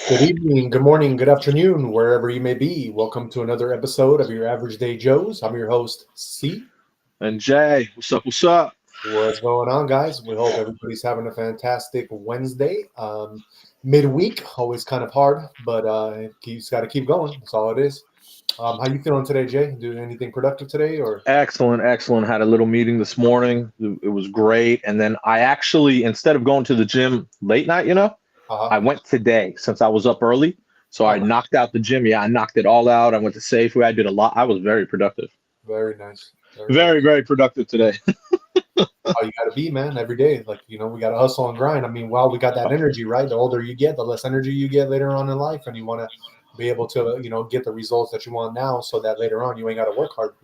Good evening, good morning, good afternoon, wherever you may be. Welcome to another episode of your Average Day Joes. I'm your host, C. And Jay, what's up? What's up? What's going on, guys? We hope everybody's having a fantastic Wednesday. Midweek, always kind of hard, but you just got to keep going. That's all it is. How you feeling today, Jay? Doing anything productive today, or? Excellent, excellent. Had a little meeting this morning. It was great. And then I actually, instead of going to the gym late night, Uh-huh. I went today since I was up early. So I Oh, knocked out the gym. Yeah, I knocked it all out. I went to Safeway. I did a lot. I was very productive. very nice. Very nice. Very, very productive today. How you got to be, man, every day. Like, we got to hustle and grind. I mean, while we got that energy, right? The older you get, the less energy you get later on in life. And you want to be able to, get the results that you want now so that later on you ain't got to work hard.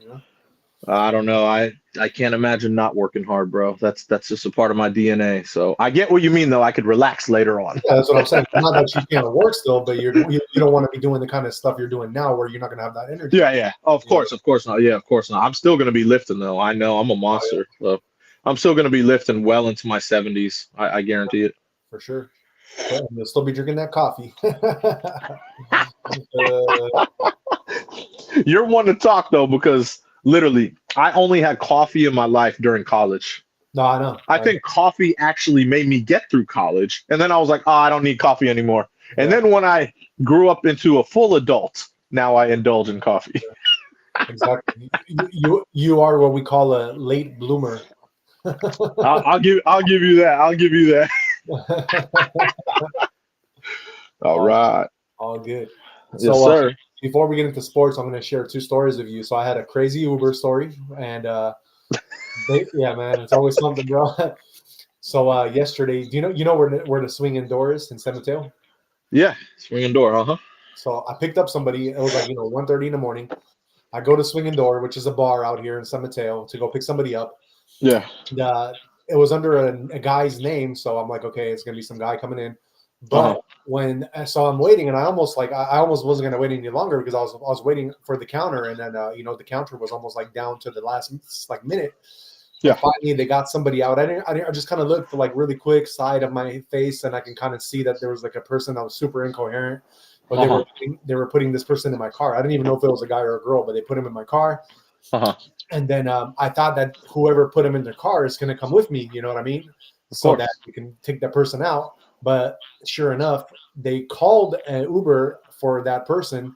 I don't know. I can't imagine not working hard, bro. That's just a part of my DNA. So I get what you mean, though. I could relax later on. Yeah, that's what I'm saying. Not that you can't work still, but you don't want to be doing the kind of stuff you're doing now where you're not going to have that energy. Yeah, yeah. Of course not. Yeah, of course not. I'm still gonna be lifting though. I know I'm a monster. So I'm still gonna be lifting well into my 70s. I guarantee it. For sure. Yeah, and you'll still be drinking that coffee. You're one to talk though, because literally I only had coffee in my life during college. No, I know. I think coffee actually made me get through college. And then I was like, oh, I don't need coffee anymore. And Yeah. then when I grew up into a full adult, now I indulge in coffee. Exactly. You are what we call a late bloomer. I'll give you that. I'll give you that. All right. All good. Yes, So sir. before we get into sports, I'm going to share two stories with you. So I had a crazy Uber story, and yeah, man, it's always something, bro. So yesterday, do you know where the swinging door is in San Mateo? Yeah. Swinging door, uh-huh. So I picked up somebody. It was like 1:30 in the morning. I go to Swinging Door, which is a bar out here in San Mateo, to go pick somebody up. Yeah. And, it was under a guy's name, so I'm like, okay, it's gonna be some guy coming in. But so I'm waiting, and I almost wasn't gonna wait any longer because I was waiting for the counter, and then the counter was almost like down to the last like minute. Yeah. Finally, they got somebody out. I just kind of looked like really quick side of my face, and I can kind of see that there was like a person that was super incoherent. But they were putting this person in my car. I didn't even know if it was a guy or a girl, but they put him in my car. And then I thought that whoever put him in their car is going to come with me. You know what I mean? So that we can take that person out. But sure enough, they called an Uber for that person.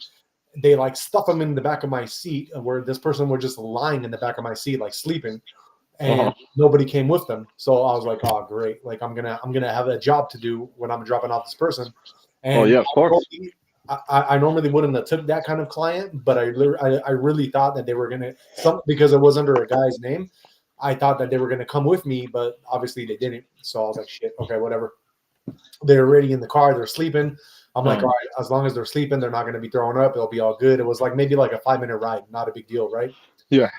They like stuff him in the back of my seat, where this person was just lying in the back of my seat, like sleeping, and nobody came with them. So I was like, oh, great! Like I'm gonna have a job to do when I'm dropping off this person. And of course. I normally wouldn't have took that kind of client, but I really thought that they were gonna because it was under a guy's name. I thought that they were gonna come with me, but obviously they didn't. So I was like, shit, okay, whatever. They're already in the car, they're sleeping. I'm like, all right, as long as they're sleeping, they're not gonna be throwing up. It'll be all good. It was like maybe like a 5-minute ride, not a big deal, right? Yeah.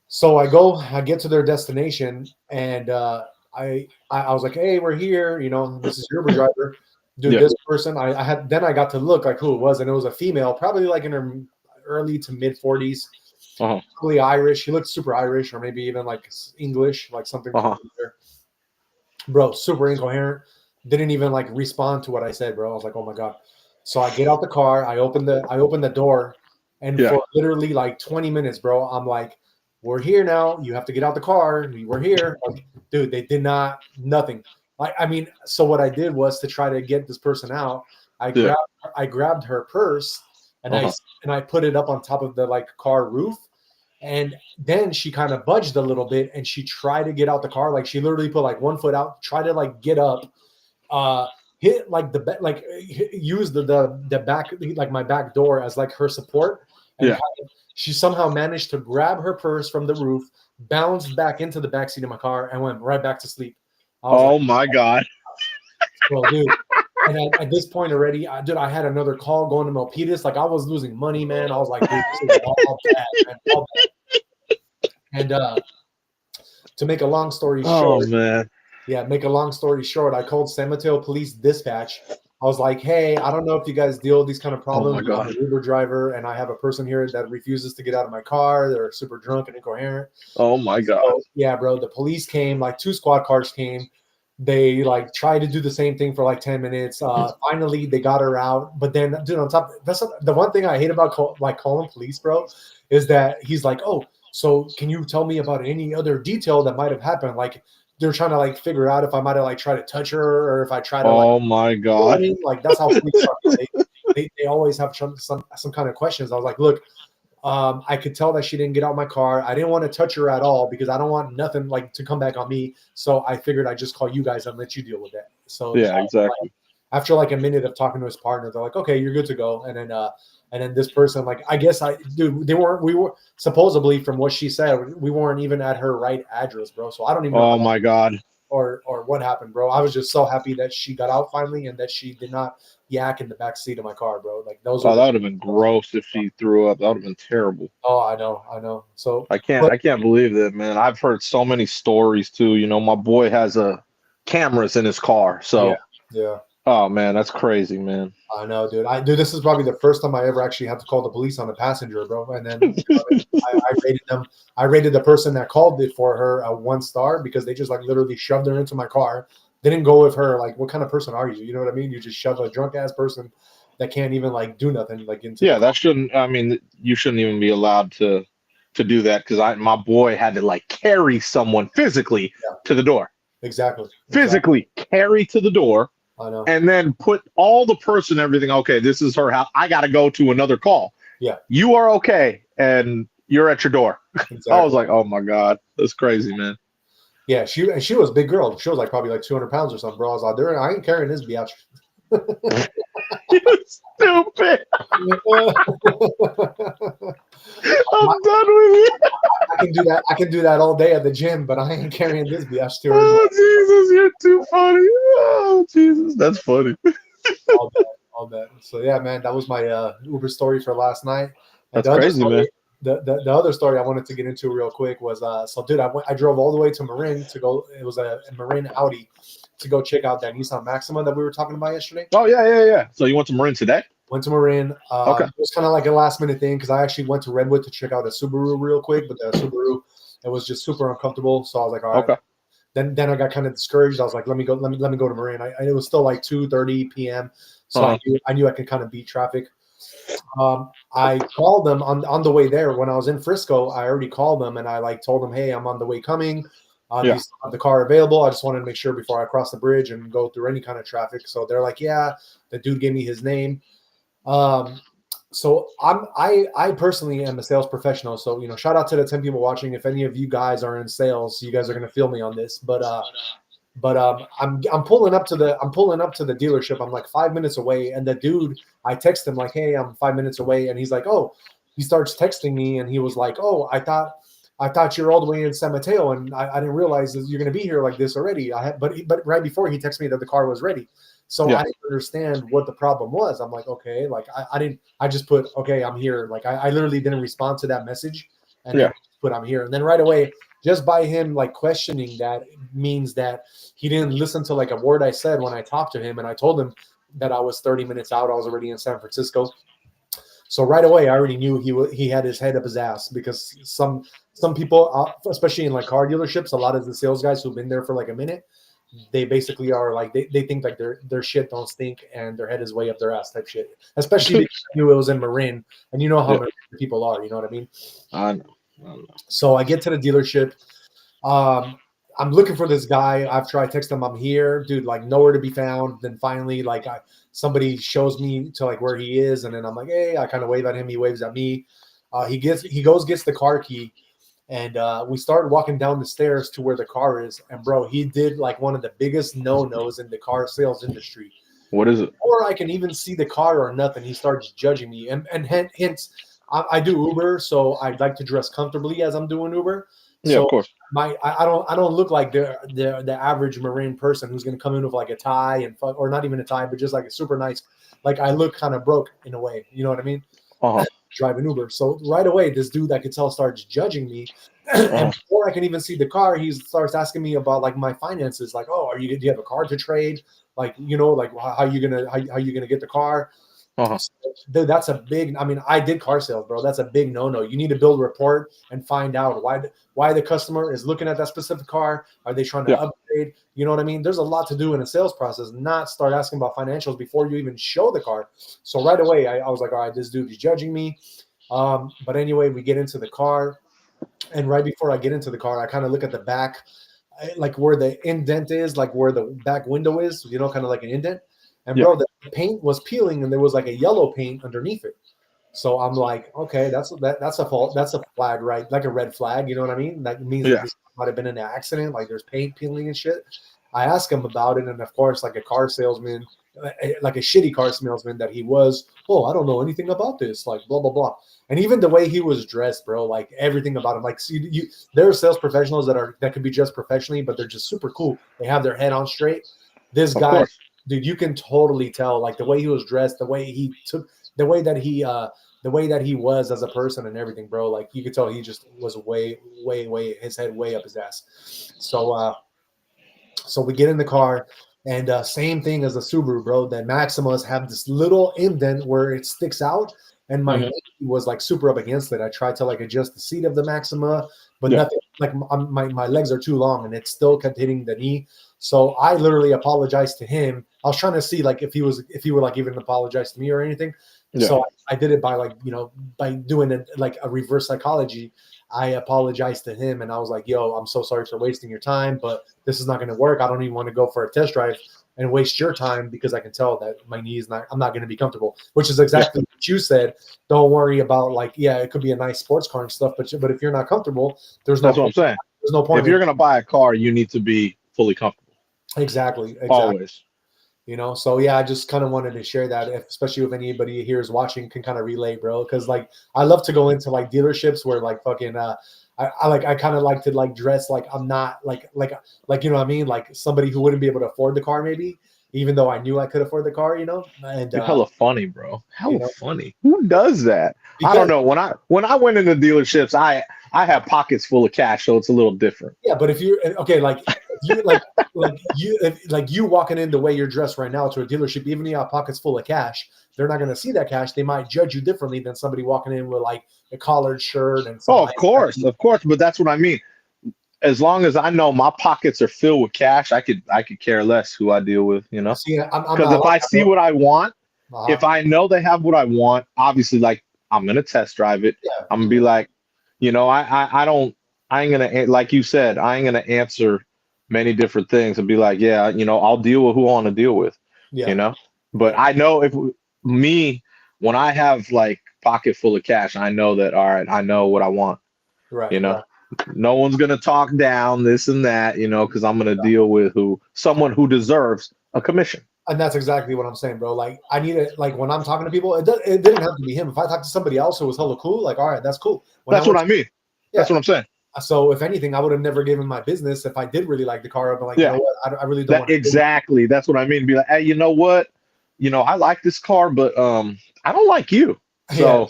So I get to their destination, and I was like, hey, we're here. This is your Uber driver. Dude, this person, I got to look like who it was, and it was a female, probably like in her early to mid 40s, probably Irish. She looked super Irish, or maybe even like English, like something. Bro, super incoherent. Didn't even like respond to what I said, bro. I was like, oh my god. So I get out the car, I open the door, and for literally like 20 minutes, bro, I'm like, we're here now. You have to get out the car. We're here, like, dude. They did nothing. So what I did was to try to get this person out. I grabbed her purse and I put it up on top of the like car roof, and then she kind of budged a little bit and she tried to get out the car. Like she literally put like one foot out, try to like get up, hit like use the back, like my back door as like her support. And she somehow managed to grab her purse from the roof, bounced back into the backseat of my car, and went right back to sleep. Oh my god! Well, dude, and at this point already, I had another call going to Milpitas. Like I was losing money, man. I was like, dude, this is all bad, man, all bad. And to make a long story short, make a long story short, I called San Mateo Police Dispatch. I was like, hey, I don't know if you guys deal with these kind of problems. I'm an Uber driver, and I have a person here that refuses to get out of my car. They're super drunk and incoherent. Oh, my God. So, yeah, bro, the police came, like 2 squad cars came. They like tried to do the same thing for like 10 minutes. Finally, they got her out. But then, dude, on top, that's the one thing I hate about calling police, bro, is that he's like, oh, so can you tell me about any other detail that might have happened? Like they're trying to like figure out if I might have like tried to touch her or if I try to like, Oh my you know what I God. mean? Like that's how police are. They always have some kind of questions. I was like, look, I could tell that she didn't get out my car. I didn't want to touch her at all because I don't want nothing like to come back on me. So I figured I'd just call you guys and let you deal with that. So Yeah, exactly. after like a minute of talking to his partner, they're like, okay, you're good to go. And then this person, like, I guess we were supposedly from what she said, we weren't even at her right address, bro. So I don't even know Oh my God. or what happened, bro. I was just so happy that she got out finally and that she did not yak in the back seat of my car, bro. Like those Oh, are that would have been gross if she threw up. That would have been terrible. oh, I know. So I can't believe that, man. I've heard so many stories too. You know, my boy has cameras in his car. So yeah. oh man, that's crazy, man. I know, dude. This is probably the first time I ever actually had to call the police on a passenger, bro. And then I rated them. I rated the person that called it for her a 1 star because they just like literally shoved her into my car. They didn't go with her. Like, what kind of person are you? You know what I mean? You just shove a drunk ass person that can't even like do nothing like into. Yeah, that shouldn't. I mean, you shouldn't even be allowed to do that because my boy had to like carry someone physically to the door. Exactly. Physically carry to the door. I know. And then put all the purse and everything. Okay, this is her house. I got to go to another call. Yeah. You are okay, and you're at your door. Exactly. I was like, oh my God, that's crazy, man. Yeah, she was a big girl. She was like probably like 200 pounds or something, bro. I was like, I ain't carrying this biatch. You stupid. I'm done with you. I can do that. I can do that all day at the gym, but I ain't carrying this biatch to her. Oh Jesus, you're too funny. Oh Jesus, that's funny. All that. So yeah, man, that was my Uber story for last night. And That's crazy, man. The other story I wanted to get into real quick was so dude, I drove all the way to Marin to go. It was a Marin Audi to go check out that Nissan Maxima that we were talking about yesterday. Oh yeah. So you went to Marin today? Went to Marin. Okay. It was kind of like a last minute thing because I actually went to Redwood to check out a Subaru real quick, but the Subaru it was just super uncomfortable. So I was like, all right. Okay. Then I got kind of discouraged. I was like, let me go to Marin. It was still like 2:30 p.m. So I knew I could kind of beat traffic. I called them on the way there when I was in Frisco. I already called them and I like told them, hey, I'm on the way coming. Do you still have the car available? I just wanted to make sure before I cross the bridge and go through any kind of traffic. So they're like, yeah. The dude gave me his name. So I personally am a sales professional. So shout out to the 10 people watching. If any of you guys are in sales, you guys are gonna feel me on this. But I'm pulling up to the dealership. I'm like 5 minutes away, and the dude, I text him like, hey, I'm 5 minutes away, and he's like, oh, he starts texting me, and he was like, oh, I thought you're all the way in San Mateo, and I didn't realize that you're gonna be here like this already. But right before he texted me that the car was ready. So I didn't understand what the problem was. I'm like, okay, like I just put, okay, I'm here. Like I literally didn't respond to that message and then put I'm here. And then right away, just by him like questioning that means that he didn't listen to like a word I said when I talked to him. And I told him that I was 30 minutes out. I was already in San Francisco. So right away, I already knew he had his head up his ass because some people, especially in like car dealerships, a lot of the sales guys who've been there for like a minute, they basically are like they think like their shit don't stink and their head is way up their ass type shit. Especially because I knew it was in Marin, and you know how Marin people are. You know what I mean? I know. So I get to the dealership. I'm looking for this guy. After I text him, I'm here, dude. Like nowhere to be found. Then finally, like somebody shows me to like where he is, and then I'm like, hey, I kind of wave at him. He waves at me. He gets the car key. And we started walking down the stairs to where the car is. And, bro, he did like one of the biggest no-nos in the car sales industry. What is it? Or I can even see the car or nothing. He starts judging me. And hence, I do Uber, so I like to dress comfortably as I'm doing Uber. Yeah, so of course. I don't look like the average Marine person who's going to come in with like a tie or not even a tie, but just like a super nice. Like I look kind of broke in a way. You know what I mean? Driving Uber. So right away, this dude I could tell starts judging me. And before I can even see the car, he starts asking me about like my finances. Like, oh, do you have a car to trade? Like, like how you gonna get the car? Uh-huh. Dude, that's a big. I mean, I did car sales, bro. That's a big no-no. You need to build a report and find out why the customer is looking at that specific car. Are they trying to Yeah. upgrade? You know what I mean? There's a lot to do in a sales process. Not start asking about financials before you even show the car. So right away, I was like, all right, this dude is judging me. But anyway, we get into the car, and right before I get into the car, I kind of look at the back, like where the indent is, like where the back window is. You know, kind of like an indent. And Yeah. bro, the paint was peeling, and there was like a yellow paint underneath it. So I'm like, okay, that's a fault. That's a flag, right? Like a red flag. You know what I mean? That means that this might have been an accident. Like there's paint peeling and shit. I asked him about it, and of course, like a car salesman, like a shitty car salesman that he was. Oh, I don't know anything about this. Like blah blah blah. And even the way he was dressed, bro, like everything about him. Like, see, there are sales professionals that could be dressed professionally, but they're just super cool. They have their head on straight. This guy, dude, you can totally tell, like the way he was dressed, the way he took, the way that he was as a person and everything, bro. Like you could tell he just was way, his head way up his ass. So we get in the car, and same thing as the Subaru, bro. The Maximas have this little indent where it sticks out, and my knee was like super up against it. I tried to like adjust the seat of the Maxima, but nothing. Like my legs are too long, and it still kept hitting the knee. So I literally apologized to him. I was trying to see like if he would like even apologize to me or anything. Yeah. So I did it by like, by doing it like a reverse psychology. I apologized to him, and I was like, yo, I'm so sorry for wasting your time, but this is not going to work. I don't even want to go for a test drive and waste your time because I can tell that my knee is I'm not going to be comfortable, which is exactly what you said. Don't worry about like, yeah, it could be a nice sports car and stuff, but if you're not comfortable, that's what I'm saying. There's no point. If you're going to buy a car, you need to be fully comfortable. Exactly. Always. So yeah, I just kind of wanted to share that, especially if anybody here is watching can kind of relate, bro. Because like I love to go into like dealerships where like fucking I kind of like to like dress like I'm not like you know what I mean, like somebody who wouldn't be able to afford the car maybe, even though I knew I could afford the car, And you're hella funny, bro. Hella funny. Who does that? Because, I don't know. When I went into dealerships, I have pockets full of cash, so it's a little different. Yeah, but if you're okay, like you like you walking in the way you're dressed right now to a dealership, even if you have pockets full of cash, they're not going to see that cash. They might judge you differently than somebody walking in with like a collared shirt and of course, but that's what I mean. As long as I know my pockets are filled with cash, I could care less who I deal with, Because if I see what I want, if I know they have what I want, obviously, like I'm gonna test drive it. Yeah. I'm gonna be like, I ain't gonna, like you said, I ain't gonna answer many different things and be like, yeah, I'll deal with who I want to deal with, But I know when I have like pocket full of cash, I know that, all right, I know what I want, right? No one's gonna talk down this and that, because I'm gonna deal with someone who deserves a commission. And that's exactly what I'm saying, bro. Like I need it. Like when I'm talking to people, it didn't have to be him. If I talk to somebody else who was hella cool, like all right, that's cool. That's what I mean. Yeah. That's what I'm saying. So if anything, I would have never given my business if I did really like the car. I'd be like, you know what, I really don't. Exactly. That's what I mean. Be like, hey, you know what? I like this car, but I don't like you. So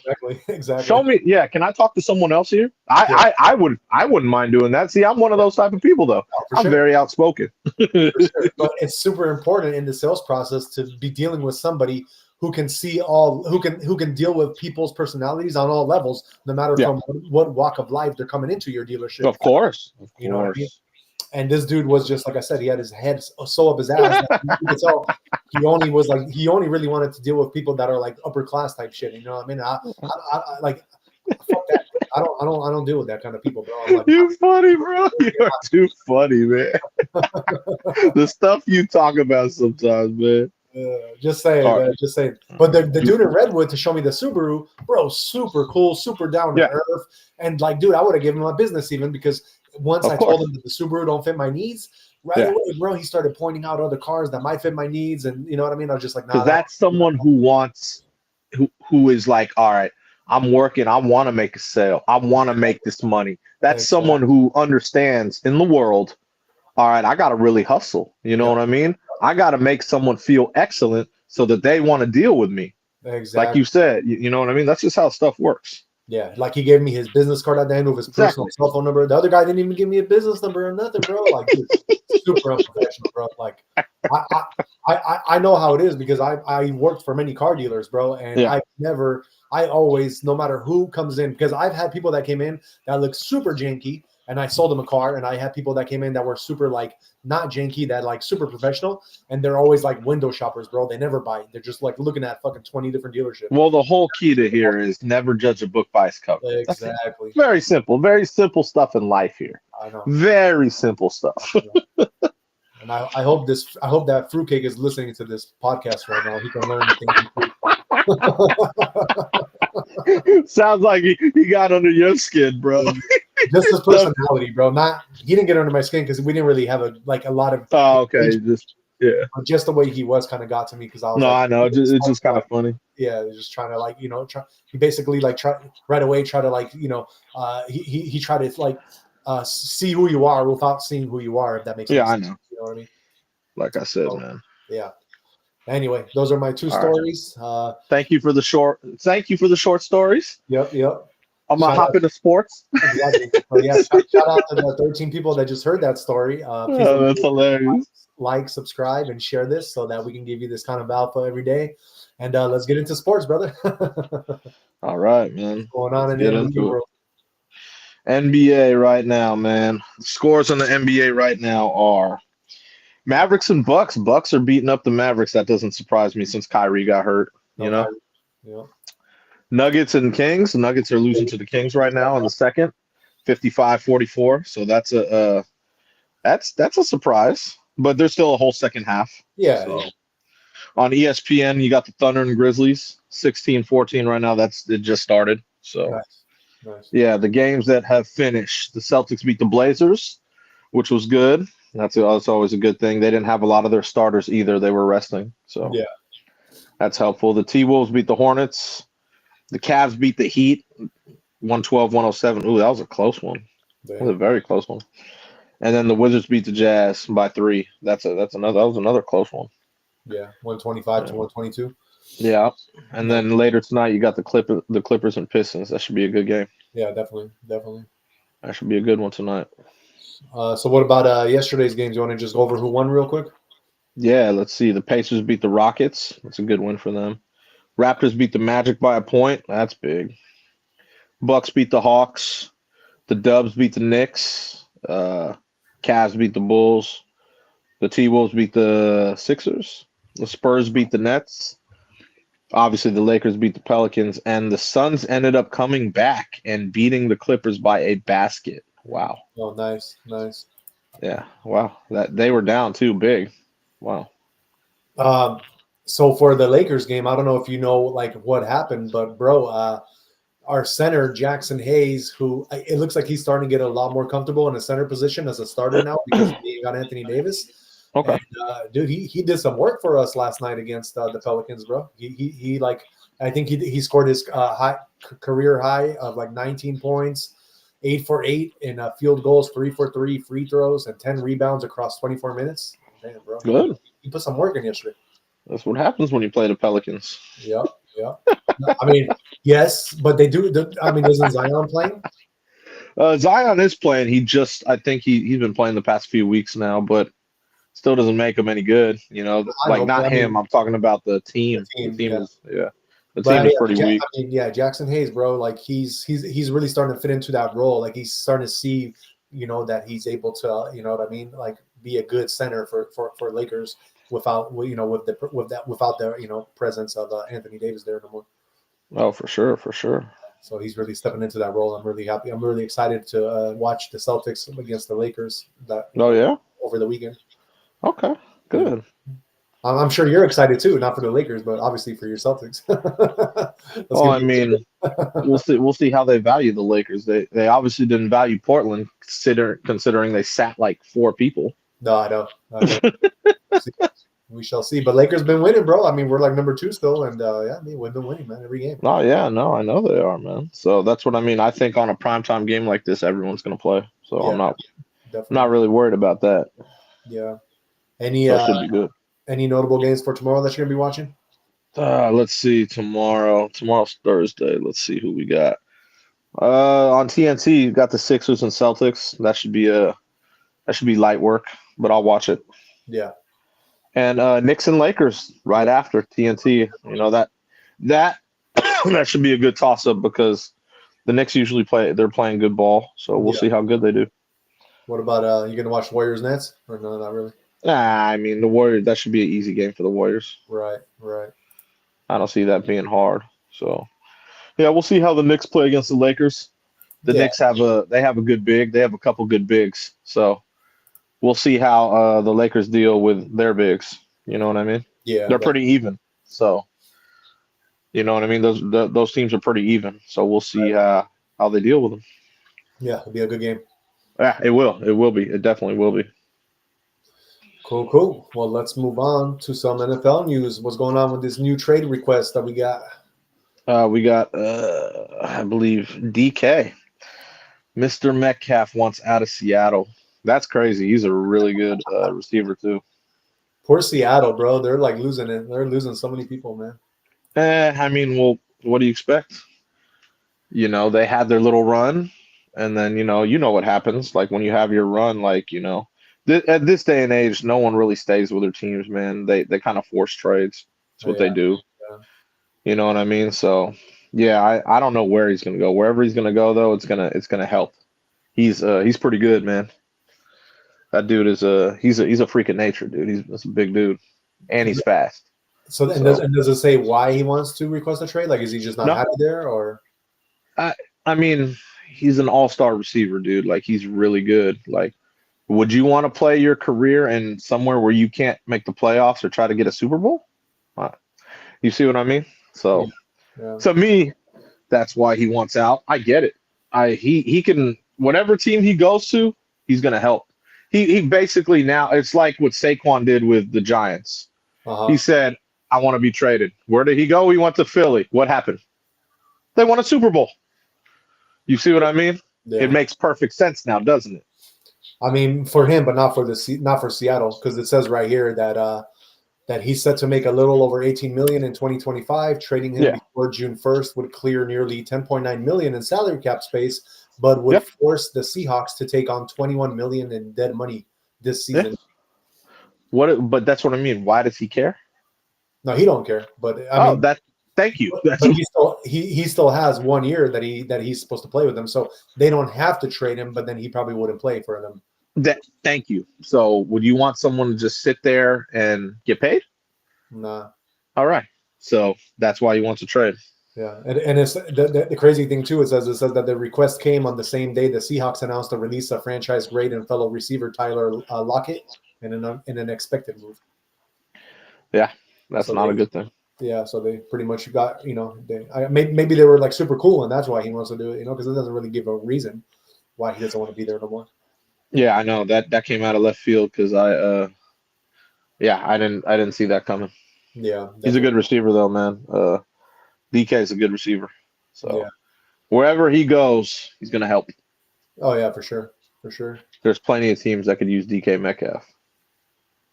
exactly. Show me. Yeah. Can I talk to someone else here? I wouldn't mind doing that. See, I'm one of those type of people though. I'm very outspoken. Sure. But it's super important in the sales process to be dealing with somebody who can see who can deal with people's personalities on all levels, no matter from what walk of life they're coming into your dealership. Of course. You know what I mean? And this dude was just, like I said, he had his head so up his ass. He only really wanted to deal with people that are like upper class type shit. You know what I mean? I like, fuck that. I don't deal with that kind of people, bro. Like, you're funny, bro. You're too funny, man. The stuff you talk about sometimes, man. Just saying, man, just saying. But the dude in Redwood to show me the Subaru, bro, super cool, super down to earth. And like, dude, I would have given him my business even because once I told him that the Subaru don't fit my needs, right away, bro, he started pointing out other cars that might fit my needs. And you know what I mean? I was just like, nah. Because that's someone who is like, all right, I'm working. I want to make a sale. I want to make this money. That's someone who understands in the world, all right, I got to really hustle. You know what I mean? I got to make someone feel excellent so that they want to deal with me. Exactly. Like you said, you know what I mean? That's just how stuff works. Yeah. Like he gave me his business card at the end with his personal cell phone number. The other guy didn't even give me a business number or nothing, bro. Like, dude, super unprofessional, bro. Like, I know how it is because I worked for many car dealers, bro, and Yeah. I always, no matter who comes in, because I've had people that came in that look super janky, and I sold them a car, and I had people that came in that were super like not janky, that like super professional, and they're always like window shoppers, bro. They never buy. They're just like looking at fucking 20 different dealerships. Well, the whole key to here is never judge a book by its cover. That's it. Exactly. Very simple stuff in life here. I know. Very simple stuff. And I hope that fruitcake is listening to this podcast right now. He can learn things. Sounds like he got under your skin, bro. Just his personality, bro. He didn't get under my skin because we didn't really have a lot of. Oh, okay. Just the way he was kind of got to me because I was. No, like, I know. It's just kind of funny. Yeah, just trying to he basically right away try to he tried to see who you are without seeing who you are, if that makes sense. Yeah, I know. You know what I mean? Like I said, man. Yeah. Anyway, those are my two stories. Right. Thank you for the short stories. Yep. I'm gonna hop into sports. Exactly. So yeah, shout out to the 13 people that just heard that story. Please that's hilarious. Like, subscribe, and share this so that we can give you this kind of alpha every day. And let's get into sports, brother. All right, man. What's going on in the NBA world? NBA right now, man. The scores on the NBA right now are Mavericks and Bucks. Bucks are beating up the Mavericks. That doesn't surprise me since Kyrie got hurt. You know. Yeah. Nuggets and Kings. The Nuggets are losing to the Kings right now in the second, 55-44. So that's a surprise. But there's still a whole second half. Yeah. So. On ESPN, you got the Thunder and Grizzlies, 16-14 right now. It just started. So, nice. Yeah, the games that have finished. The Celtics beat the Blazers, which was good. That's always a good thing. They didn't have a lot of their starters either. They were resting. So, yeah, that's helpful. The T-Wolves beat the Hornets. The Cavs beat the Heat, 112-107. Ooh, that was a close one. That was a very close one. And then the Wizards beat the Jazz by 3. That was another close one. Yeah, 125 to 122. Yeah, and then later tonight you got the Clippers and Pistons. That should be a good game. Yeah, definitely. That should be a good one tonight. So what about yesterday's games? You want to just go over who won real quick? Yeah, let's see. The Pacers beat the Rockets. That's a good win for them. Raptors beat the Magic by a point. That's big. Bucks beat the Hawks. The Dubs beat the Knicks. Cavs beat the Bulls. The T-Wolves beat the Sixers. The Spurs beat the Nets. Obviously, the Lakers beat the Pelicans. And the Suns ended up coming back and beating the Clippers by a basket. Wow. Oh, nice. Yeah, wow. That they were down too big. Wow. So for the Lakers game, I don't know if you know like what happened, but bro, our center Jackson Hayes, who it looks like he's starting to get a lot more comfortable in a center position as a starter now because he got Anthony Davis. Okay, and, dude, he did some work for us last night against the Pelicans, bro. He like I think he scored his career high of like 19 points, 8 for 8 in field goals, 3 for 3 free throws, and 10 rebounds across 24 minutes. Man, bro, good. He put some work in yesterday. That's what happens when you play the Pelicans. Yeah. I mean, yes, but they do. Isn't Zion playing? Zion is playing. I think he's been playing the past few weeks now, but still doesn't make him any good. You know, not him. I'm talking about the team. The team is pretty weak. Jackson Hayes, bro. Like he's really starting to fit into that role. Like he's starting to see, that he's able to, like be a good center for Lakers. Without the presence of Anthony Davis there no more. Oh, for sure. So he's really stepping into that role. I'm really happy. I'm really excited to watch the Celtics against the Lakers. Over the weekend. Okay, good. I'm sure you're excited too, not for the Lakers, but obviously for your Celtics. We'll see how they value the Lakers. They obviously didn't value Portland, considering they sat like 4 people. No, I know. We shall see. But Lakers been winning, bro. I mean, we're like number 2 still, and we've been winning, man, every game. Oh yeah, no, I know they are, man. So that's what I mean. I think on a primetime game like this, everyone's gonna play. So I'm not really worried about that. Yeah. Should be good. Any notable games for tomorrow that you're gonna be watching? Let's see. Tomorrow's Thursday. Let's see who we got. On TNT, you got the Sixers and Celtics. That should be light work, but I'll watch it. Yeah. And Knicks and Lakers right after TNT. You know that that should be a good toss up because the Knicks usually they're playing good ball, so we'll see how good they do. What about you gonna watch Warriors Nets or no? Not really. Nah, I mean the Warriors. That should be an easy game for the Warriors. Right, right. I don't see that being hard. So yeah, we'll see how the Knicks play against the Lakers. The Yeah, Knicks have a good big. They have a couple good bigs. So we'll see how the Lakers deal with their bigs. You know what I mean? yeah, They're pretty even. So you know what I mean? Those teams are pretty even. So we'll see how they deal with them. yeah. It'll be a good game. Yeah, it will. It will be. It definitely will be. Cool, cool. Well, let's move on to some NFL news. What's going on with this new trade request that we got? We got I believe DK. Mr. Metcalf wants out of Seattle. That's crazy. He's a really good receiver too. Poor Seattle, bro. They're like losing it. They're losing so many people, man. I mean, well, what do you expect? You know, they had their little run, and then you know what happens. Like when you have your run, like at this day and age, no one really stays with their teams, man. They kind of force trades. That's Oh, what they yeah, do. yeah. You know what I mean? So yeah, I don't know where he's gonna go. Wherever he's gonna go, though, it's gonna help. He's pretty good, man. That dude is he's a freak of nature, dude. He's a big dude, and he's fast. So, So does it say why he wants to request a trade? Like, is he just not no, happy there, or? I I mean he's an all-star receiver, dude. Like he's really good. Like, would you want to play your career in somewhere where you can't make the playoffs or try to get a Super Bowl? Uh, You see what I mean? Yeah, So yeah, to me, that's why he wants out. I get it. He can whatever team he goes to, he's gonna help. He basically now it's like what Saquon did with the Giants. He uh-huh. said, "I want to be traded." Where did he go? He went to Philly. What happened? They won a Super Bowl. You see what I mean? It Yeah. makes perfect sense now, doesn't it? I mean, for him, but not for not for Seattle, because it says right here that he's set to make a little over 18 million in 2025. Trading him Yeah. before June 1st would clear nearly 10.9 million in salary cap space, but would Yeah. force the Seahawks to take on 21 million in dead money this Yeah. season. But that's what I mean. Why does he care? No, he don't care, but I Oh, mean, that. Thank you. That's but he still has 1 year that he's supposed to play with them, so they don't have to trade him. But then he probably wouldn't play for them. that. Thank you. So, would you want someone to just sit there and get paid? Nah. All right. So that's why he wants to trade. Yeah, and it's the crazy thing too. It says that the request came on the same day the Seahawks announced the release of franchise great and fellow receiver Tyler Lockett in an expected move. Yeah, that's So not a they good thing. so they pretty much got maybe they were like super cool and that's why he wants to do it. Because it doesn't really give a reason why he doesn't want to be there no more. Yeah, I know that came out of left field because I didn't see that coming. Yeah, He's a definitely. good receiver though, man. DK is a good receiver. So Yeah. wherever he goes, he's gonna help. Oh yeah, for sure, for sure. There's plenty of teams that could use DK Metcalf.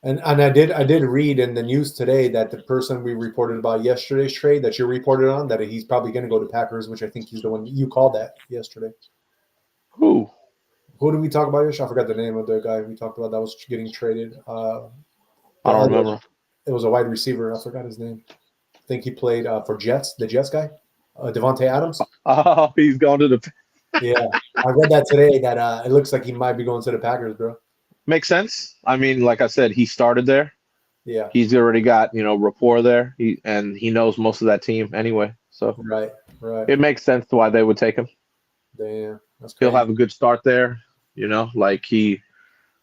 And I did read in the news today that the person we reported about yesterday's trade that you reported on that he's probably going to go to Packers, which I think he's the one you called that yesterday. Who? Who did we talk about yesterday? I forgot the name of the guy we talked about that was getting traded. I The don't other, remember. it was a wide receiver. I forgot his name. I think he played for Jets, the Jets guy, Devontae Adams. Oh, he's going to the. Yeah, I read that today. That it looks like he might be going to the Packers, bro. Makes sense. I mean, like I said, he started there. Yeah, He's already got rapport there. He knows most of that team anyway. So right, right. it makes sense to why they would take him. Damn, that's He'll crazy. have a good start there. Like he's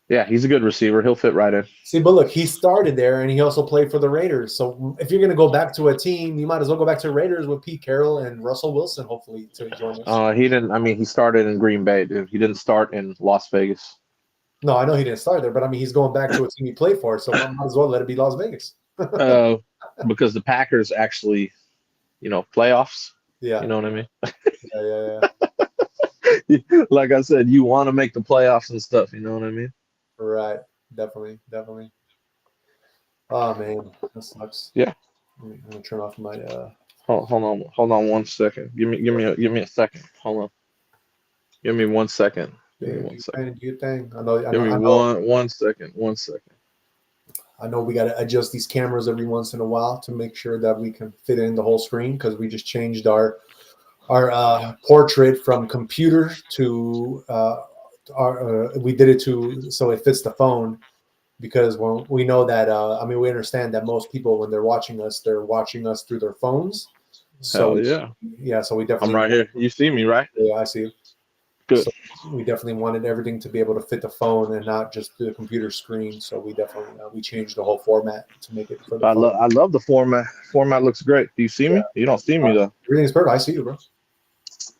a good receiver. He'll fit right in. See, but look, he started there and he also played for the Raiders. So if you're going to go back to a team, you might as well go back to Raiders with Pete Carroll and Russell Wilson, hopefully, to join us. He didn't. I mean, he started in Green Bay, dude. He didn't start in Las Vegas. No, I know he didn't start there, but I mean, he's going back to a team he played for. So I might as well let it be Las Vegas. Uh, because the Packers actually, playoffs. Yeah, You know what I mean? yeah. Like I said, you want to make the playoffs and stuff. You know what I mean? Right. Definitely, definitely. Oh, man, that sucks. Yeah. I'm going to turn off my. Hold on 1 second. Give me a second. Hold on. Give me 1 second. Give me Do 1 second. your thing. I know. Give me I know. 1 second. 1 second. I know we got to adjust these cameras every once in a while to make sure that we can fit in the whole screen because we just changed our portrait from computer to our we did it to so it fits the phone because when we know that I mean we understand that most people when they're watching us through their phones. So Hell yeah. yeah, so we I'm definitely right here. You see me, right? yeah, I see. Good. So we definitely wanted everything to be able to fit the phone and not just the computer screen. So we definitely we changed the whole format to make it for the phone. I love the format. Format looks great. Do you see Yeah, me? You don't see me though. everything's perfect. I see you, bro.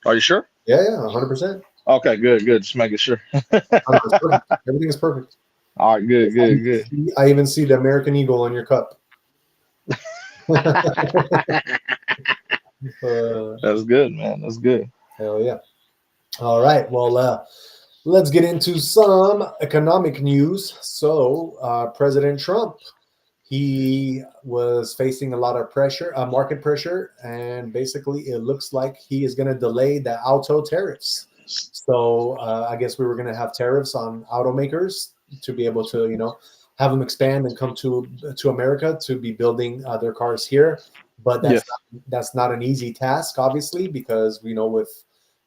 Are you sure? Yeah, yeah, 100%. Okay, good, good. Just making sure. Perfect. Everything is perfect. All right, good, good, good. I even see the American Eagle on your cup. That's good, man. That's good. Hell yeah. All right. Well, let's get into some economic news. So, President Trump, he was facing a lot of pressure, market pressure, and basically it looks like he is going to delay the auto tariffs. So, I guess we were going to have tariffs on automakers to be able to, have them expand and come to America to be building their cars here. But Yes. that's not an easy task, obviously, because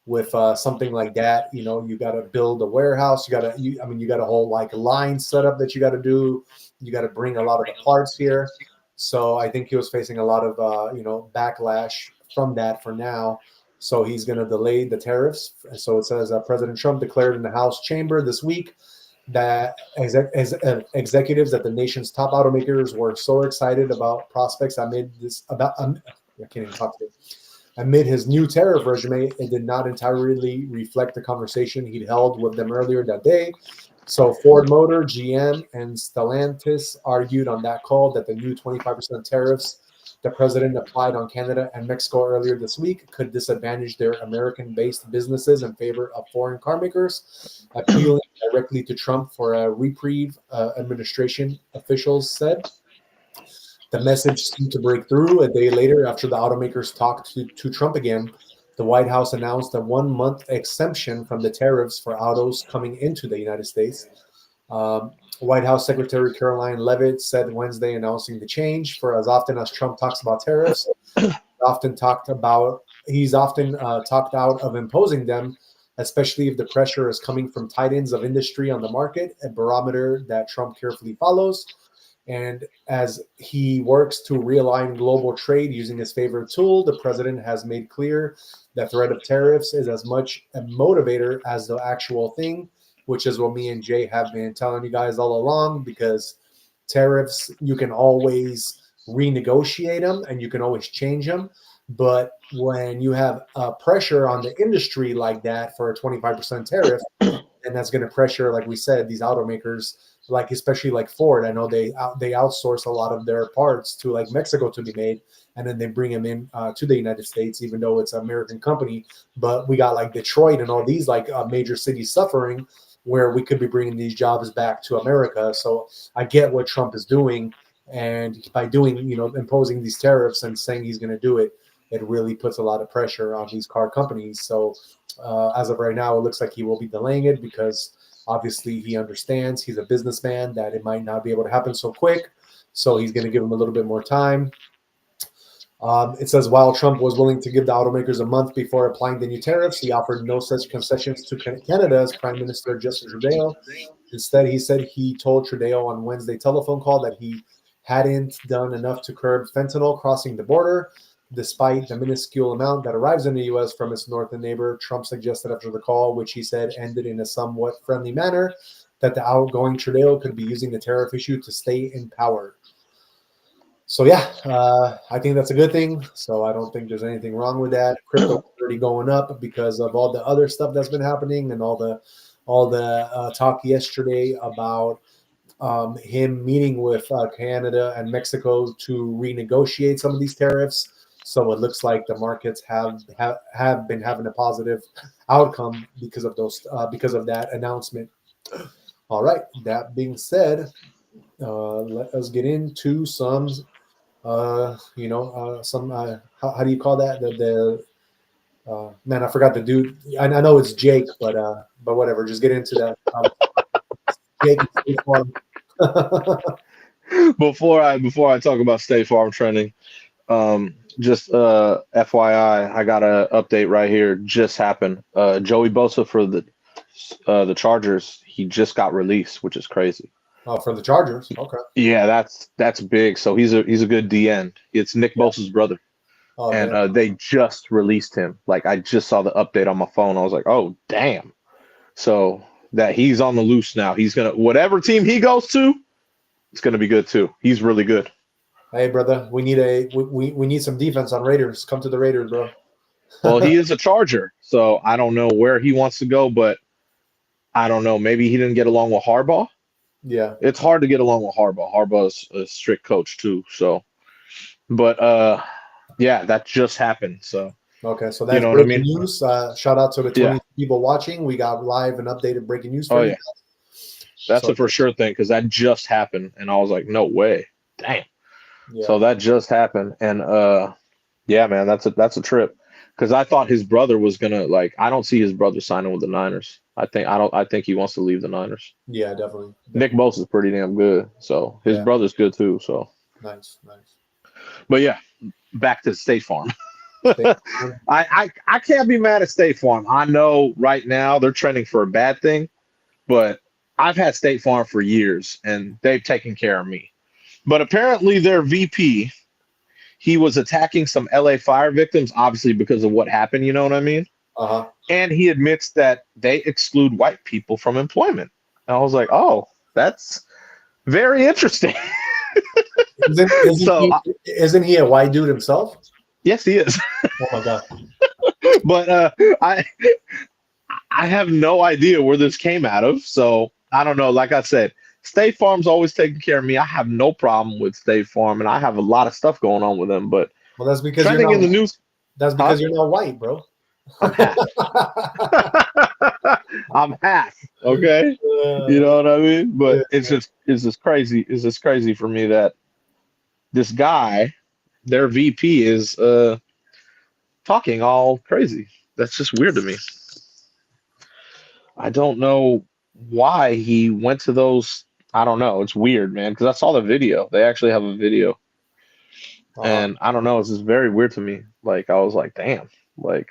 with something like that, you got to build a warehouse. I mean, you got a whole like line setup that you got to do. You got to bring a lot of the parts here. So I think he was facing a lot of backlash from that for now. So he's going to delay the tariffs. So it says President Trump declared in the House chamber this week that executives at the nation's top automakers were so excited about prospects I can't even talk today. Amid his new tariff regime, it did not entirely reflect the conversation he'd held with them earlier that day. So Ford Motor, GM, and Stellantis argued on that call that the new 25% tariffs the president applied on Canada and Mexico earlier this week could disadvantage their American-based businesses in favor of foreign car makers, appealing directly to Trump for a reprieve, administration officials said. The message seemed to break through a day later after the automakers talked to Trump again. The White House announced a 1 month exemption from the tariffs for autos coming into the United States. White House Secretary Caroline Leavitt said Wednesday, announcing the change. For as often as Trump talks about tariffs, he's often talked out of imposing them, especially if the pressure is coming from titans of industry on the market, a barometer that Trump carefully follows. And as he works to realign global trade using his favorite tool, the president has made clear the threat of tariffs is as much a motivator as the actual thing, which is what me and Jay have been telling you guys all along, because tariffs, you can always renegotiate them and you can always change them. But when you have pressure on the industry like that for a 25% tariff, and that's going to pressure, like we said, these automakers, like especially like Ford. I know they outsource a lot of their parts to like Mexico to be made, and then they bring them in to the United States, even though it's an American company. But we got like Detroit and all these like major cities suffering, where we could be bringing these jobs back to America. So I get what Trump is doing, and by doing imposing these tariffs and saying he's going to do it, it really puts a lot of pressure on these car companies. So as of right now, it looks like he will be delaying it because obviously he understands, he's a businessman, that it might not be able to happen so quick. So he's going to give him a little bit more time. It says while Trump was willing to give the automakers a month before applying the new tariffs, he offered no such concessions to Canada's Prime Minister Justin Trudeau. Instead, he said he told Trudeau on Wednesday telephone call that he hadn't done enough to curb fentanyl crossing the border. Despite the minuscule amount that arrives in the U.S. from its northern neighbor, Trump suggested after the call, which he said ended in a somewhat friendly manner, that the outgoing Trudeau could be using the tariff issue to stay in power. So yeah, I think that's a good thing. So I don't think there's anything wrong with that. Crypto is already going up because of all the other stuff that's been happening and all the talk yesterday about him meeting with Canada and Mexico to renegotiate some of these tariffs. So it looks like the markets have been having a positive outcome because of that announcement. All right. That being said, let us get into some. How do you call that? Man, I forgot the dude. I know it's Jake, but whatever. Just get into that. Jake. before I talk about State Farm trending, just FYI, I got a update right here. Just happened. Joey Bosa for the Chargers, he just got released, which is crazy. Oh, for the Chargers. Okay. Yeah, that's big. So he's a good DN. It's Nick Yeah. Bosa's brother, Oh, and damn. they just released him. Like I just saw the update on my phone. I was like, oh damn. So that he's on the loose now. He's gonna whatever team he goes to, it's gonna be good too. He's really good. Hey, brother, we need some defense on Raiders. Come to the Raiders, bro. Well, he is a Charger, so I don't know where he wants to go, but I don't know. Maybe he didn't get along with Harbaugh. Yeah. It's hard to get along with Harbaugh. Harbaugh's a strict coach too. So, but yeah, that just happened. So Okay, so that's you know what I breaking mean? news. Shout out to the 20 Yeah. people watching. We got live and updated breaking news Oh for you. yeah, that's So, a for sure thing because that just happened, and I was like, no way, damn. yeah. So that just happened, and yeah, man, that's a trip. Because I thought his brother was gonna like. I don't see his brother signing with the Niners. I think he wants to leave the Niners. Yeah, definitely. Nick Bosa is pretty damn good, so his Yeah. brother's good too. So, Nice. but yeah, back to State Farm. Thank I can't be mad at State Farm. I know right now they're trending for a bad thing, but I've had State Farm for years and they've taken care of me. But apparently their VP, he was attacking some LA fire victims, obviously because of what happened, you know what I mean? Uh-huh. And he admits that they exclude white people from employment. And I was like, oh, that's very interesting. Isn't he a white dude himself? Yes, he is. Oh my god. But I have no idea where this came out of. So I don't know. Like I said, State Farm's always taking care of me. I have no problem with State Farm, and I have a lot of stuff going on with them. But Well, that's because trending in the news. That's because you're not white, bro. I'm half. I'm half. Okay, you know what I mean. But it's just crazy. It's just crazy for me that this guy, their VP, is talking all crazy. That's just weird to me. I don't know why he went to those. I don't know. It's weird, man, because I saw the video. They actually have a video. And I don't know. It's just very weird to me. Like, I was like, damn. Like,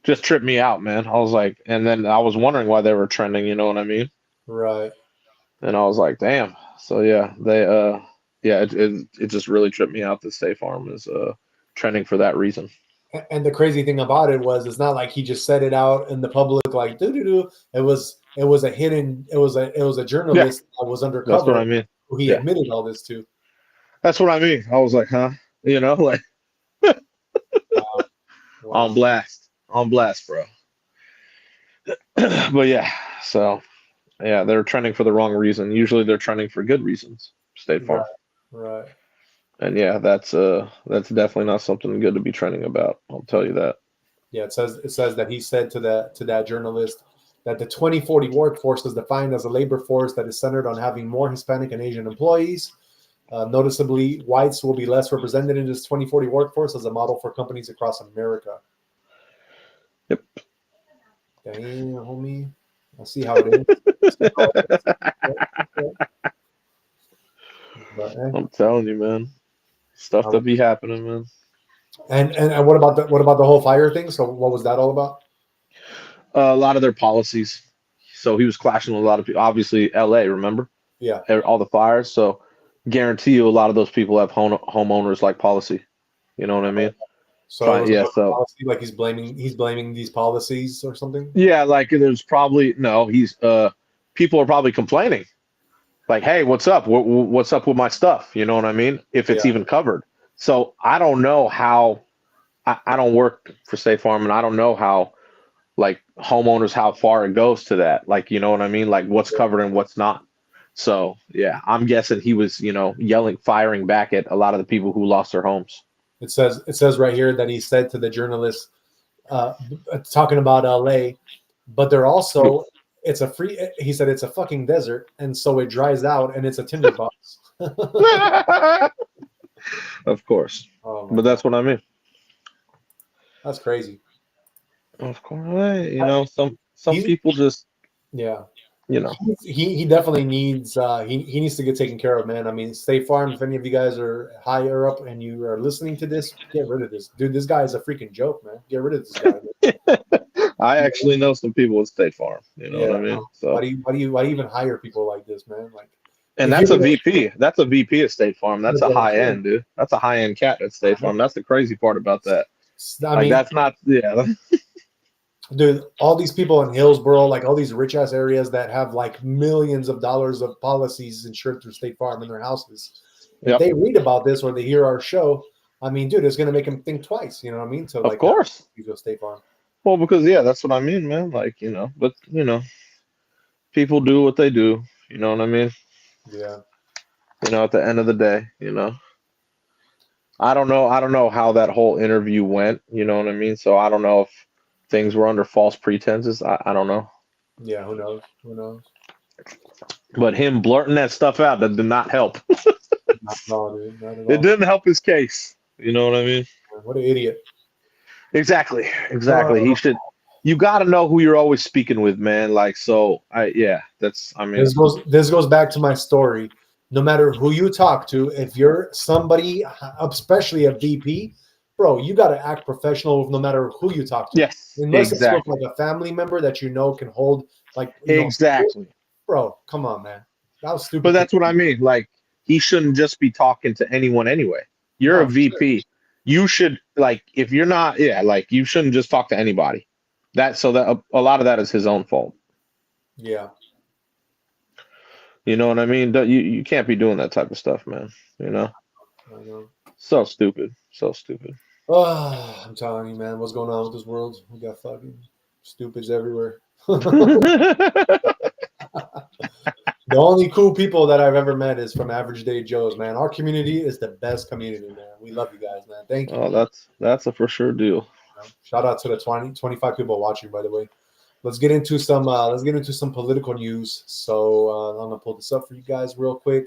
just tripped me out, man. I was like, and then I was wondering why they were trending. You know what I mean? Right. And I was like, damn. So, yeah, it just really tripped me out that State Farm is trending for that reason. And the crazy thing about it was, it's not like he just said it out in the public, like doo. It was a journalist that was undercover. That's what I mean. Who he admitted all this to. That's what I mean. I was like, huh? You know, like Wow. on blast, bro. But yeah, so yeah, they're trending for the wrong reason. Usually they're trending for good reasons. State Farm. Right. And yeah, that's definitely not something good to be trending about. I'll tell you that. Yeah, it says that he said to that journalist that the 2040 workforce is defined as a labor force that is centered on having more Hispanic and Asian employees. Noticeably, whites will be less represented in this 2040 workforce as a model for companies across America. Yep. Damn, homie. I see how it is. But, I'm telling you, man. Stuff that be happening, man. And what about the whole fire thing? So what was that all about? A lot of their policies. So he was clashing with a lot of people. Obviously, LA, remember? Yeah. All the fires. So guarantee you a lot of those people have homeowners like policy. You know what I mean? So policy, like he's blaming these policies or something? Yeah, like there's probably people are probably complaining. Like, hey, what's up? What's up with my stuff? You know what I mean? If it's even covered. So I don't know how. I don't work for State Farm, and I don't know how, like homeowners, how far it goes to that. Like, you know what I mean? Like what's covered and what's not. So yeah, I'm guessing he was, yelling, firing back at a lot of the people who lost their homes. It says right here that he said to the journalist, talking about LA, but they're also. He said it's a fucking desert, and so it dries out, and it's a tinderbox. Of course. But that's what I mean. That's crazy. Of course. Some people just. Yeah. he definitely needs he needs to get taken care of, man. I mean, State Farm. If any of you guys are higher up and you are listening to this, get rid of this dude. This guy is a freaking joke, man. Get rid of this guy. I actually know some people with State Farm. You know what I mean? So Why do you even hire people like this, man? Like, and if you're that's a gonna, VP. That's a VP of State Farm. That's a high end, dude. That's a high end cat at State Farm. That's the crazy part about that. I Like mean, that's not dude, all these people in Hillsboro, like all these rich ass areas that have like millions of dollars of policies insured through State Farm in their houses. If they read about this or they hear our show, I mean, dude, it's gonna make them think twice. You know what I mean? So Of like, course. you go State Farm. Well, because that's what I mean, man. Like, but people do what they do. You know what I mean? Yeah. At the end of the day, I don't know how that whole interview went, you know what I mean? So I don't know if things were under false pretenses. I don't know. Yeah, who knows? Who knows? But him blurting that stuff out, that did not help. Not at all, dude. Not at all. It didn't help his case. You know what I mean? What an idiot. Exactly. You got to know who you're always speaking with, man. Like, so this goes back to my story. No matter who you talk to, if you're somebody, especially a VP, bro, you got to act professional no matter who you talk to. Yes, Unless exactly. it's with like a family member that can hold, like, exactly. Bro, come on, man. That was stupid. But that's what I mean. Like, he shouldn't just be talking to anyone anyway. You're a VP. Sure. You should, like, if you're not, like, you shouldn't just talk to anybody. That a lot of that is his own fault. Yeah. You know what I mean? You can't be doing that type of stuff, man. I know. So stupid. So stupid. Oh, I'm telling you, man, what's going on with this world? We got fucking stupids everywhere. The only cool people that I've ever met is from AverageDayJoes, man. Our community is the best community, man. We love you guys, man. Thank you. Oh, that's a for sure deal. Shout out to the 25 people watching, by the way. Let's get into some political news. So I'm gonna pull this up for you guys real quick.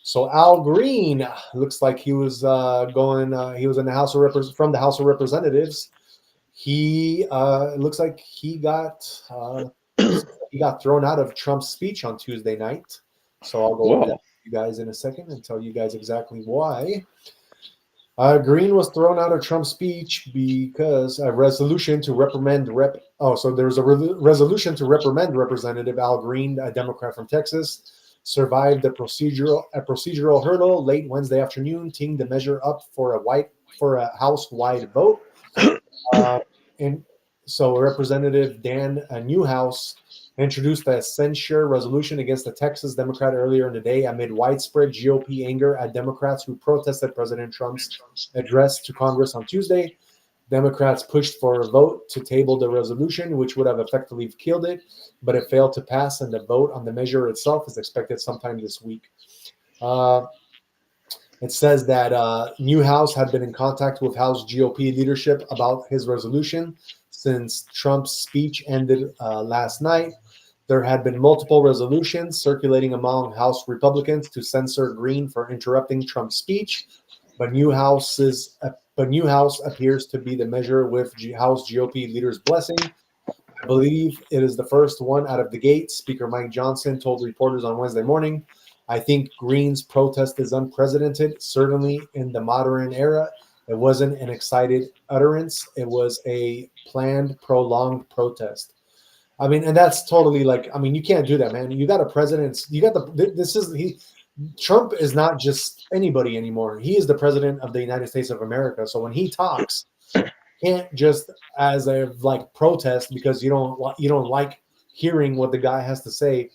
So Al Green looks like he was he was in the House of from the House of Representatives. He looks like he got thrown out of Trump's speech on Tuesday night. So I'll go over that with you guys in a second and tell you guys exactly why. Green was thrown out of Trump's speech because a resolution to reprimand So there was a resolution to reprimand Representative Al Green, a Democrat from Texas, survived a procedural hurdle late Wednesday afternoon, teeing the measure up for a House-wide vote. And so Representative Dan Newhouse introduced a censure resolution against the Texas Democrat earlier in the day amid widespread GOP anger at Democrats who protested President Trump's address to Congress on Tuesday. Democrats pushed for a vote to table the resolution, which would have effectively killed it, but it failed to pass, and the vote on the measure itself is expected sometime this week. It says that Newhouse had been in contact with House GOP leadership about his resolution since Trump's speech ended last night. There had been multiple resolutions circulating among House Republicans to censor Green for interrupting Trump's speech, but Newhouse appears to be the measure with House GOP leaders' blessing. I believe it is the first one out of the gate, Speaker Mike Johnson told reporters on Wednesday morning. I think Green's protest is unprecedented, certainly in the modern era. It wasn't an excited utterance. It was a planned, prolonged protest. I mean, and that's totally you can't do that, man. You got a president. Trump is not just anybody anymore. He is the president of the United States of America. So when he talks, can't just as a protest because you don't like hearing what the guy has to say.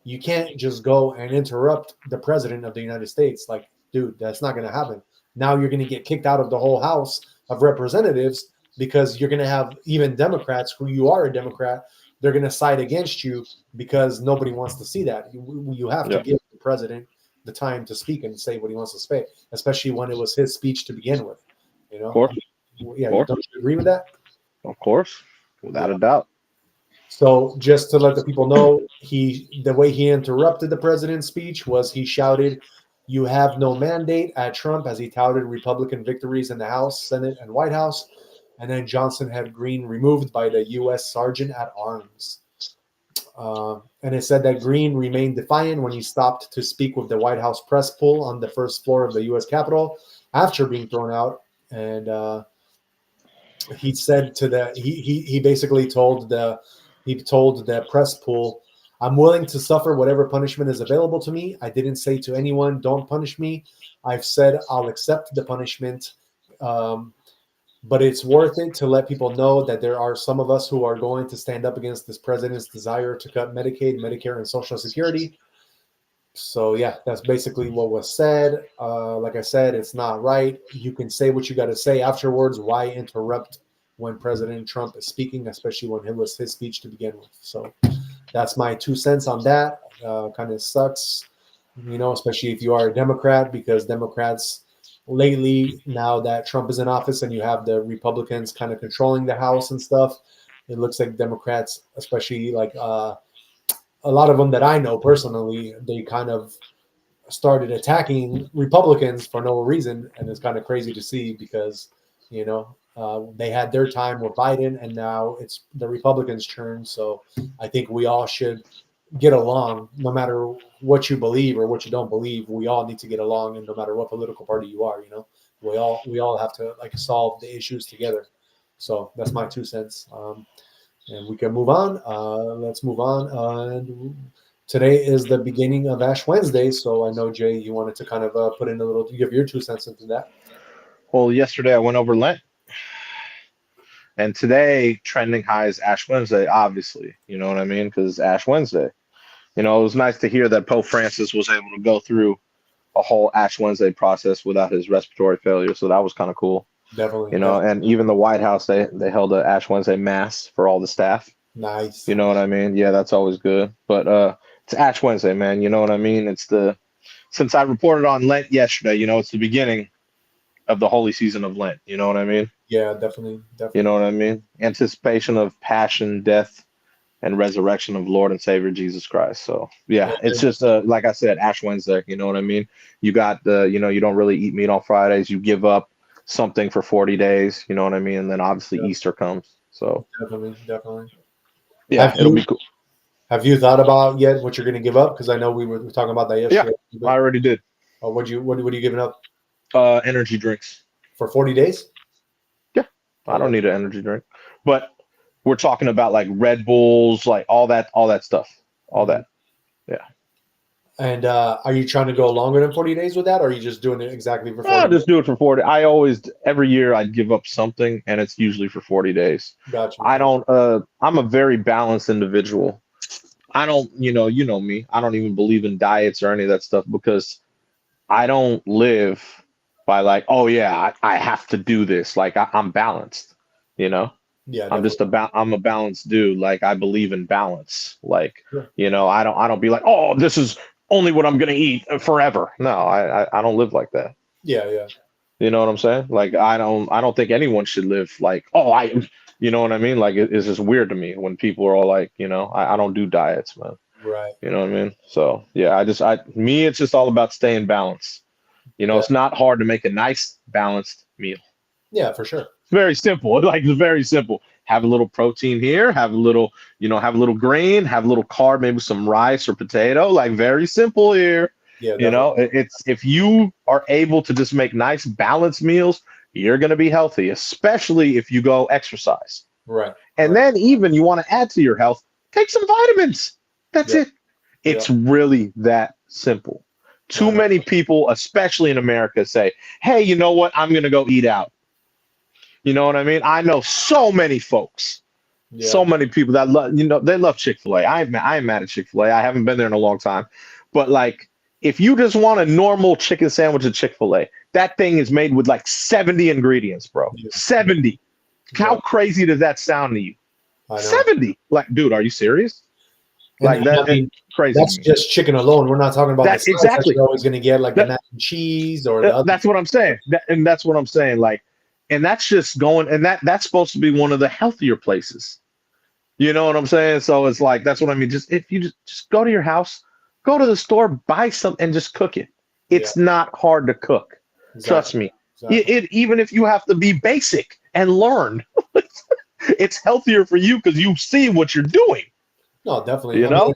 You can't just go and interrupt the president of the United States. Like, dude, that's not going to happen. Now you're going to get kicked out of the whole House of Representatives because you're going to have even Democrats who you are a Democrat. They're going to side against you because nobody wants to see that. You have to give the president the time to speak and say what he wants to say, especially when it was his speech to begin with. You know, of course. Yeah, don't you agree with that? Of course, without a doubt. So just to let the people know, the way he interrupted the president's speech was he shouted, "You have no mandate" at Trump as he touted Republican victories in the House, Senate, and White House. And then Johnson had Green removed by the U.S. Sergeant at Arms. And it said that Green remained defiant when he stopped to speak with the White House press pool on the first floor of the U.S. Capitol after being thrown out. And he said to he basically told the press pool, "I'm willing to suffer whatever punishment is available to me. I didn't say to anyone, don't punish me. I've said I'll accept the punishment. But it's worth it to let people know that there are some of us who are going to stand up against this president's desire to cut Medicaid, Medicare, and Social Security." So yeah, that's basically what was said. Like I said, it's not right. You can say what you got to say afterwards. Why interrupt when President Trump is speaking, especially when it was his speech to begin with? So that's my 2 cents on that. Kind of sucks, especially if you are a Democrat, because Democrats lately, now that Trump is in office and you have the Republicans kind of controlling the House and stuff, it looks like Democrats, especially like a lot of them that I know personally, they kind of started attacking Republicans for no reason, and it's kind of crazy to see because they had their time with Biden, and now it's the Republicans' turn. So I think we all should get along, no matter what you believe or what you don't believe. We all need to get along, and no matter what political party you are, we all have to like solve the issues together. So that's my 2 cents. And we can move on. Let's move on. And today is the beginning of Ash Wednesday, so I know, Jay, you wanted to kind of put in a little, give your 2 cents into that. Well, yesterday I went over Lent, and today trending high is Ash Wednesday, obviously. You know what I mean? Because Ash Wednesday. It was nice to hear that Pope Francis was able to go through a whole Ash Wednesday process without his respiratory failure, so that was kind of cool. Definitely. And even the White House, they held a Ash Wednesday mass for all the staff. Nice. You know what I mean? Yeah, that's always good. But it's Ash Wednesday, man. You know what I mean? Since I reported on Lent yesterday, it's the beginning of the holy season of Lent. You know what I mean? Yeah, definitely. You know what I mean? Anticipation of passion, death, and resurrection of Lord and Savior Jesus Christ. So yeah, it's just like I said, Ash Wednesday. You know what I mean? You got you don't really eat meat on Fridays. You give up something for 40 days. You know what I mean? And then obviously Easter comes. So definitely. Yeah, it'll be cool. Have you thought about yet what you're going to give up? Because I know we were talking about that yesterday. Yeah, I already did. What are you giving up? Energy drinks. For 40 days? Yeah, I don't need an energy drink. But we're talking about like Red Bulls, like all that stuff, all that. Yeah. And are you trying to go longer than 40 days with that, or are you just doing it exactly for 40 days? Just do it for 40. Every year I'd give up something, and it's usually for 40 days. Gotcha. I'm a very balanced individual. I don't, you know me. I don't even believe in diets or any of that stuff because I don't live by like, oh yeah, I have to do this. Like I'm balanced, Yeah. I'm a balanced dude. Like I believe in balance. Like, I don't be like, oh, this is only what I'm going to eat forever. No, I don't live like that. Yeah. You know what I'm saying? Like, I don't think anyone should live like, oh, you know what I mean? Like, it's just weird to me when people are all like, I don't do diets, man. Right. You know what I mean? So yeah, it's just all about staying balanced. It's not hard to make a nice balanced meal. Yeah, for sure. It's very simple. Like, it's very simple. Have a little protein here, have a little grain, have a little carb, maybe some rice or potato, like very simple here. Yeah, it's if you are able to just make nice balanced meals, you're going to be healthy, especially if you go exercise. Right. And then even you want to add to your health, take some vitamins. That's it. It's really that simple. Too many people, especially in America, say, hey, you know what? I'm going to go eat out. You know what I mean? I know so many folks, so many people that love, they love Chick-fil-A. I'm mad at Chick-fil-A. I haven't been there in a long time. But like, if you just want a normal chicken sandwich at Chick-fil-A, that thing is made with like 70 ingredients, bro. Yeah. 70. How crazy does that sound to you? 70. Like, dude, are you serious? Like that, crazy. That's just chicken alone. We're not talking about that's exactly. That you're always going to get like the mac and cheese or the other. That's what I'm saying. That's what I'm saying. Like, and that's just going, and that's supposed to be one of the healthier places. You know what I'm saying? So it's like, that's what I mean. If you just go to your house, go to the store, buy some, and just cook it. It's not hard to cook. Exactly. Trust me. Exactly. Even if you have to be basic and learn, it's healthier for you because you see what you're doing. No, definitely. You know?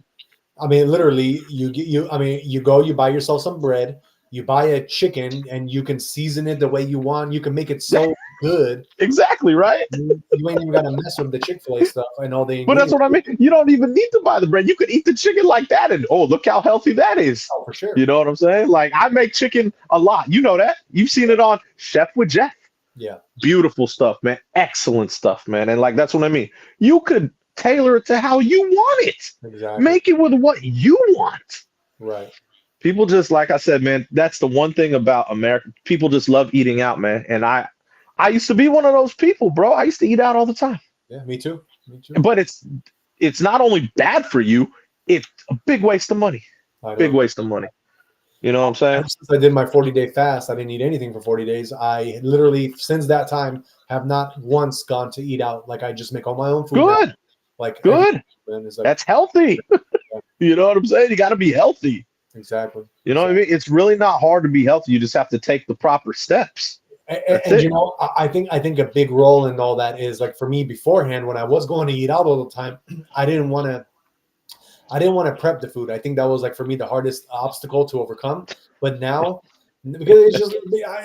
I mean, literally, you go, you buy yourself some bread, you buy a chicken, and you can season it the way you want. You can make it so good. Exactly, right? You ain't even got to mess with the Chick-fil-A stuff and all the But that's ingredients. what I mean. You don't even need to buy the bread. You could eat the chicken like that, and oh, look how healthy that is. Oh, for sure. You know what I'm saying? Like I make chicken a lot. You know that. You've seen it on Chef with Jeff. Yeah, Beautiful stuff, man. Excellent stuff, man. And like that's what I mean. You could tailor it to how you want it. exactly. Make it with what you want. Right. People just like I said, man, that's the one thing about America. People just love eating out, man. And I used to be one of those people, bro. I used to eat out all the time. Yeah, me too. Me too. But it's not only bad for you, it's a big waste of money. Big waste of money. You know what I'm saying? Since I did my 40-day fast, I didn't eat anything for 40 days. I literally, since that time, have not once gone to eat out. Like I just make all my own food. Good. Now. Like good. Like, that's healthy. You know what I'm saying? You got to be healthy. Exactly. You know what I mean? It's really not hard to be healthy. You just have to take the proper steps. And you know, I think a big role in all that is like for me beforehand when I was going to eat out all the time, I didn't want to prep the food. I think that was like for me the hardest obstacle to overcome. But now, because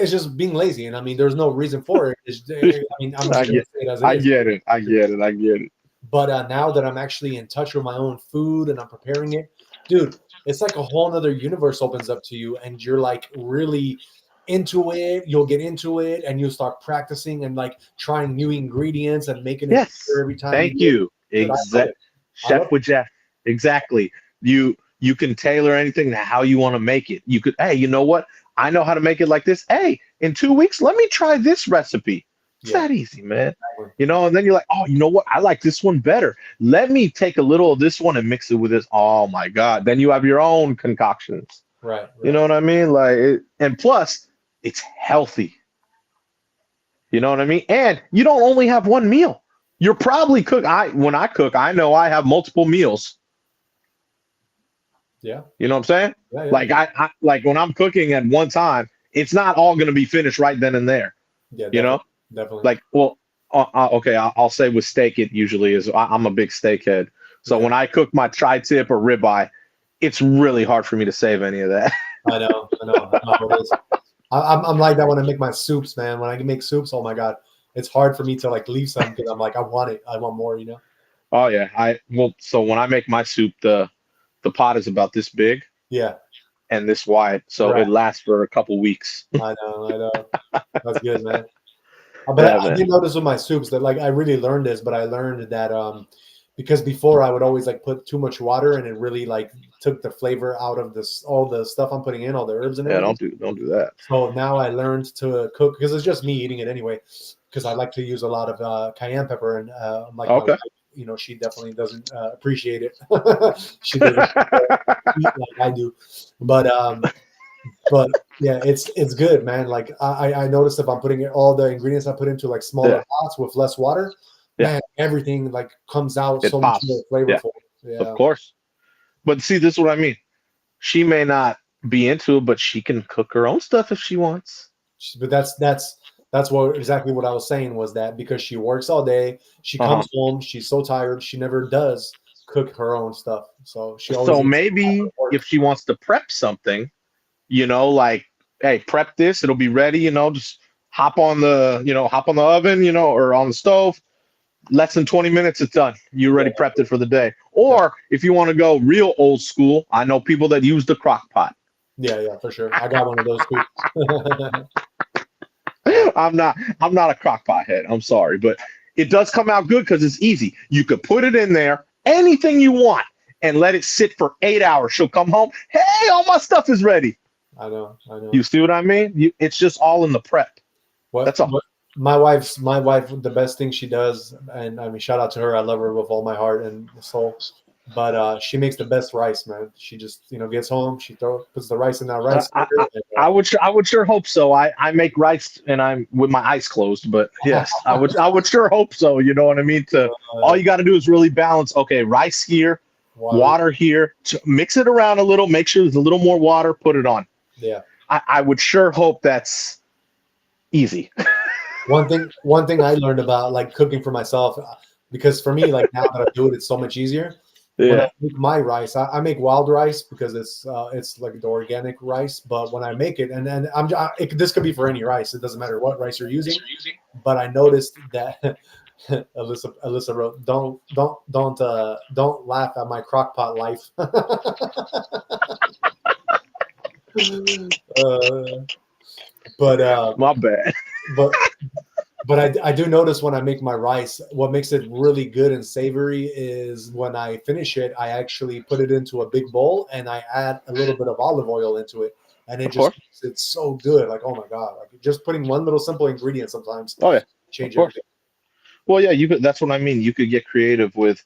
it's just being lazy, and I mean, there's no reason for it. I mean, I'm just gonna say it as it is. I get it. But now that I'm actually in touch with my own food and I'm preparing it, dude, it's like a whole nother universe opens up to you, and you're like really into it. You'll get into it, and you'll start practicing and like trying new ingredients and making it every time. Thank you. Exactly. Chef with Jeff. Exactly. You can tailor anything to how you want to make it. You could, hey, you know what? I know how to make it like this. Hey, in 2 weeks, let me try this recipe. It's that easy, man. You know, and then you're like, oh, you know what? I like this one better. Let me take a little of this one and mix it with this. Oh my God. Then you have your own concoctions. Right. You know what I mean? Like, and plus, it's healthy. You know what I mean? And you don't only have one meal. You're probably when I cook, I know I have multiple meals. Yeah. You know what I'm saying? Yeah, yeah. Like I like when I'm cooking at one time, it's not all going to be finished right then and there. Yeah. You know? Definitely. Like, well, okay, I'll say with steak, it usually is. I'm a big steak head. So when I cook my tri-tip or ribeye, it's really hard for me to save any of that. I know. It is. I'm like that when I make my soups, man. When I make soups, oh my God, it's hard for me to like leave some because I'm like, I want it. I want more, you know? Oh yeah. So when I make my soup, the pot is about this big. Yeah. And this wide. So it lasts for a couple weeks. I know. That's good, man. But I did notice with my soups that like I really learned this, but I learned that because before I would always like put too much water and it really like took the flavor out of this all the stuff I'm putting in, all the herbs and everything. Don't do that. So now I learned to cook because it's just me eating it anyway. Because I like to use a lot of cayenne pepper and I'm like, my wife, you know, she definitely doesn't appreciate it. She doesn't eat like I do, but yeah, it's good, man. Like I noticed if I'm putting all the ingredients I put into like smaller pots with less water, man, everything like comes out so much more flavorful. Yeah. Of course. But see, this is what I mean. She may not be into it, but she can cook her own stuff if she wants. But that's what exactly what I was saying was that because she works all day, she comes home, she's so tired, she never does cook her own stuff. So she always. So maybe if she wants to prep something, you know, like, hey, prep this, it'll be ready, you know, just hop on the oven, you know, or on the stove. Less than 20 minutes, it's done. You already prepped it for the day. Or if you want to go real old school, I know people that use the crock pot. Yeah, for sure. I got one of those too. I'm not a crock pot head. I'm sorry, but it does come out good because it's easy. You could put it in there, anything you want, and let it sit for 8 hours. She'll come home. Hey, all my stuff is ready. I know. You see what I mean? It's just all in the prep. That's all. My wife, the best thing she does, and I mean, shout out to her. I love her with all my heart and soul. But she makes the best rice, man. She just, you know, gets home, she puts the rice in that rice. I would sure hope so. I make rice and I'm with my eyes closed, but yes, I would sure hope so. You know what I mean? All you got to do is really balance. Okay, rice here, water here. Mix it around a little. Make sure there's a little more water. Put it on. Yeah. I would sure hope that's easy. One thing I learned about like cooking for myself, because for me, like now that I do it, it's so much easier. when Yeah. I make my rice, I make wild rice because it's like the organic rice. But when I make it, and then this could be for any rice. It doesn't matter what rice you're using. But I noticed that Alyssa wrote, don't laugh at my crock pot life. But My bad. but I do notice when I make my rice, what makes it really good and savory is when I finish it, I actually put it into a big bowl and I add a little bit of olive oil into it, and it Of just course. makes it so good. Like, oh my god, like just putting one little simple ingredient sometimes Oh yeah. Of change course. everything. Well, yeah, you could. That's what I mean. You could get creative with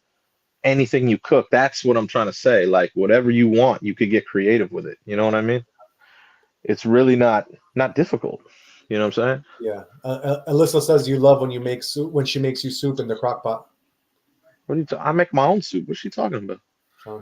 anything you cook. That's what I'm trying to say. Like whatever you want, you could get creative with it. You know what I mean? It's really not difficult. You know what I'm saying? Yeah. Alyssa says you love when you make soup when she makes you soup in the crock pot. What are you? I make my own soup. What's she talking about?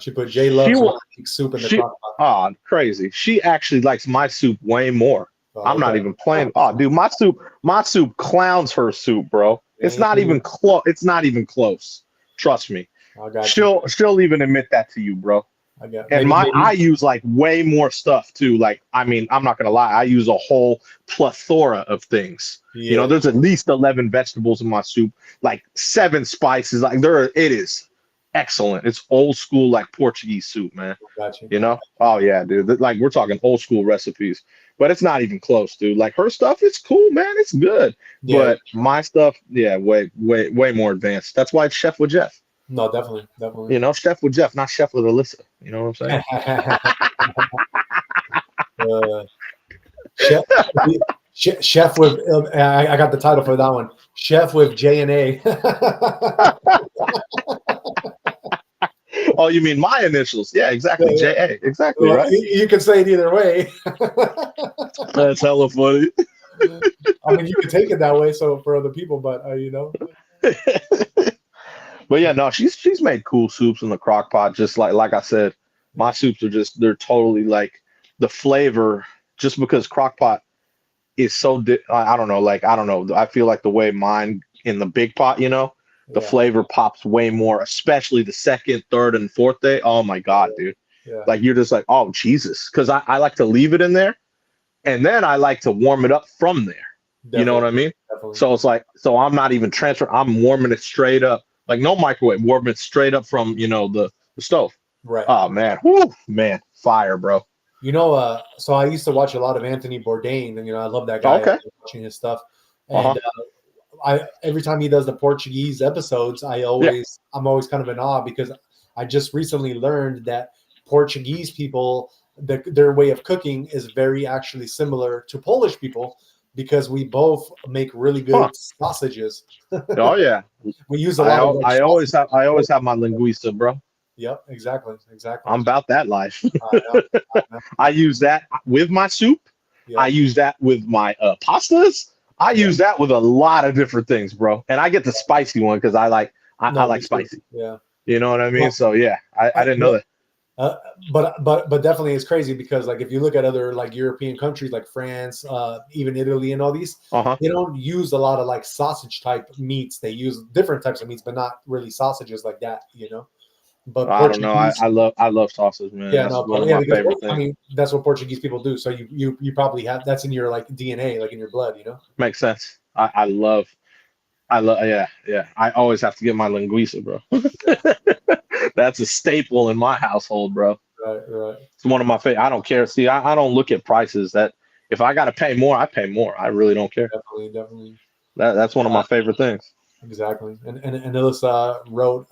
She put Jay She loves when will. I make soup in the She. crock pot. Oh, crazy. She actually likes my soup way more. Oh, I'm not okay. even playing. Oh, dude, my soup clowns her soup, bro. It's not even Dang. close. It's not even close. Trust me. I got you. She'll even admit that to you, bro. I got And I maybe use like way more stuff too. Like, I mean, I'm not gonna lie, I use a whole plethora of things. You know, yeah. there's at least 11 vegetables in my soup, like 7 spices. Like it is excellent. It's old school, like Portuguese soup, man. Got you. You know? Oh yeah, dude. Like we're talking old school recipes, but it's not even close, dude. Like her stuff, it's cool, man. It's good. Yeah. But my stuff, yeah, way more advanced. That's why it's Chef with Jeff. No, definitely. You know, Chef with Jeff, not Chef with Alyssa. You know what I'm saying? Chef, chef with I got the title for that one. Chef with J and A. Oh, you mean my initials? Yeah, exactly. J.A. Exactly, Well, right? you can say it either way. That's hella funny. I mean, you can take it that way. So for other people, but But yeah, no, she's made cool soups in the crock pot. Just like I said, my soups are they're totally like the flavor. Just because crock pot is so I don't know, like I don't know. I feel like the way mine in the big pot, you know, the yeah, flavor pops way more, especially the second, third, and fourth day. Oh my God, dude. yeah, Like you're just like, oh Jesus. Because I like to leave it in there and then I like to warm it up from there. You know what I mean? definitely. So it's like, so I'm not even transferring, I'm warming it straight up, like no microwave, warming it straight up from, you know, the stove. Right. Oh man. Woo, man. Fire, bro. So I used to watch a lot of Anthony Bourdain, and I love that guy. Okay. Watching his stuff, Uh-huh. and I every time he does the Portuguese episodes, I'm always kind of in awe because I just recently learned that Portuguese people, their way of cooking is very actually similar to Polish people because we both make really good sausages. Oh yeah. We use a lot of like I always have my linguiça, bro. Yep, exactly. I'm about that life. I know. I use that with my soup. Yeah. I use that with my pastas. I use that with a lot of different things, bro. And I get the spicy one because I like spicy. Yeah. You know what I mean? Well, so yeah, I didn't know that. But definitely it's crazy because like if you look at other like European countries like France, even Italy and all these, they don't use a lot of like sausage type meats. They use different types of meats, but not really sausages like that, But I don't know. I love sausage, man. Yeah, That's no, one of my favorite things. I mean, that's what Portuguese people do. So you probably have that's in your like DNA, like in your blood, Makes sense. I love yeah. I always have to get my linguiça, bro. That's a staple in my household, bro. Right. It's one of my favorite. I don't care. See, I don't look at prices. That if I gotta pay more, I pay more. I really don't care. Definitely. That's one of my favorite things. Exactly. And Alyssa wrote,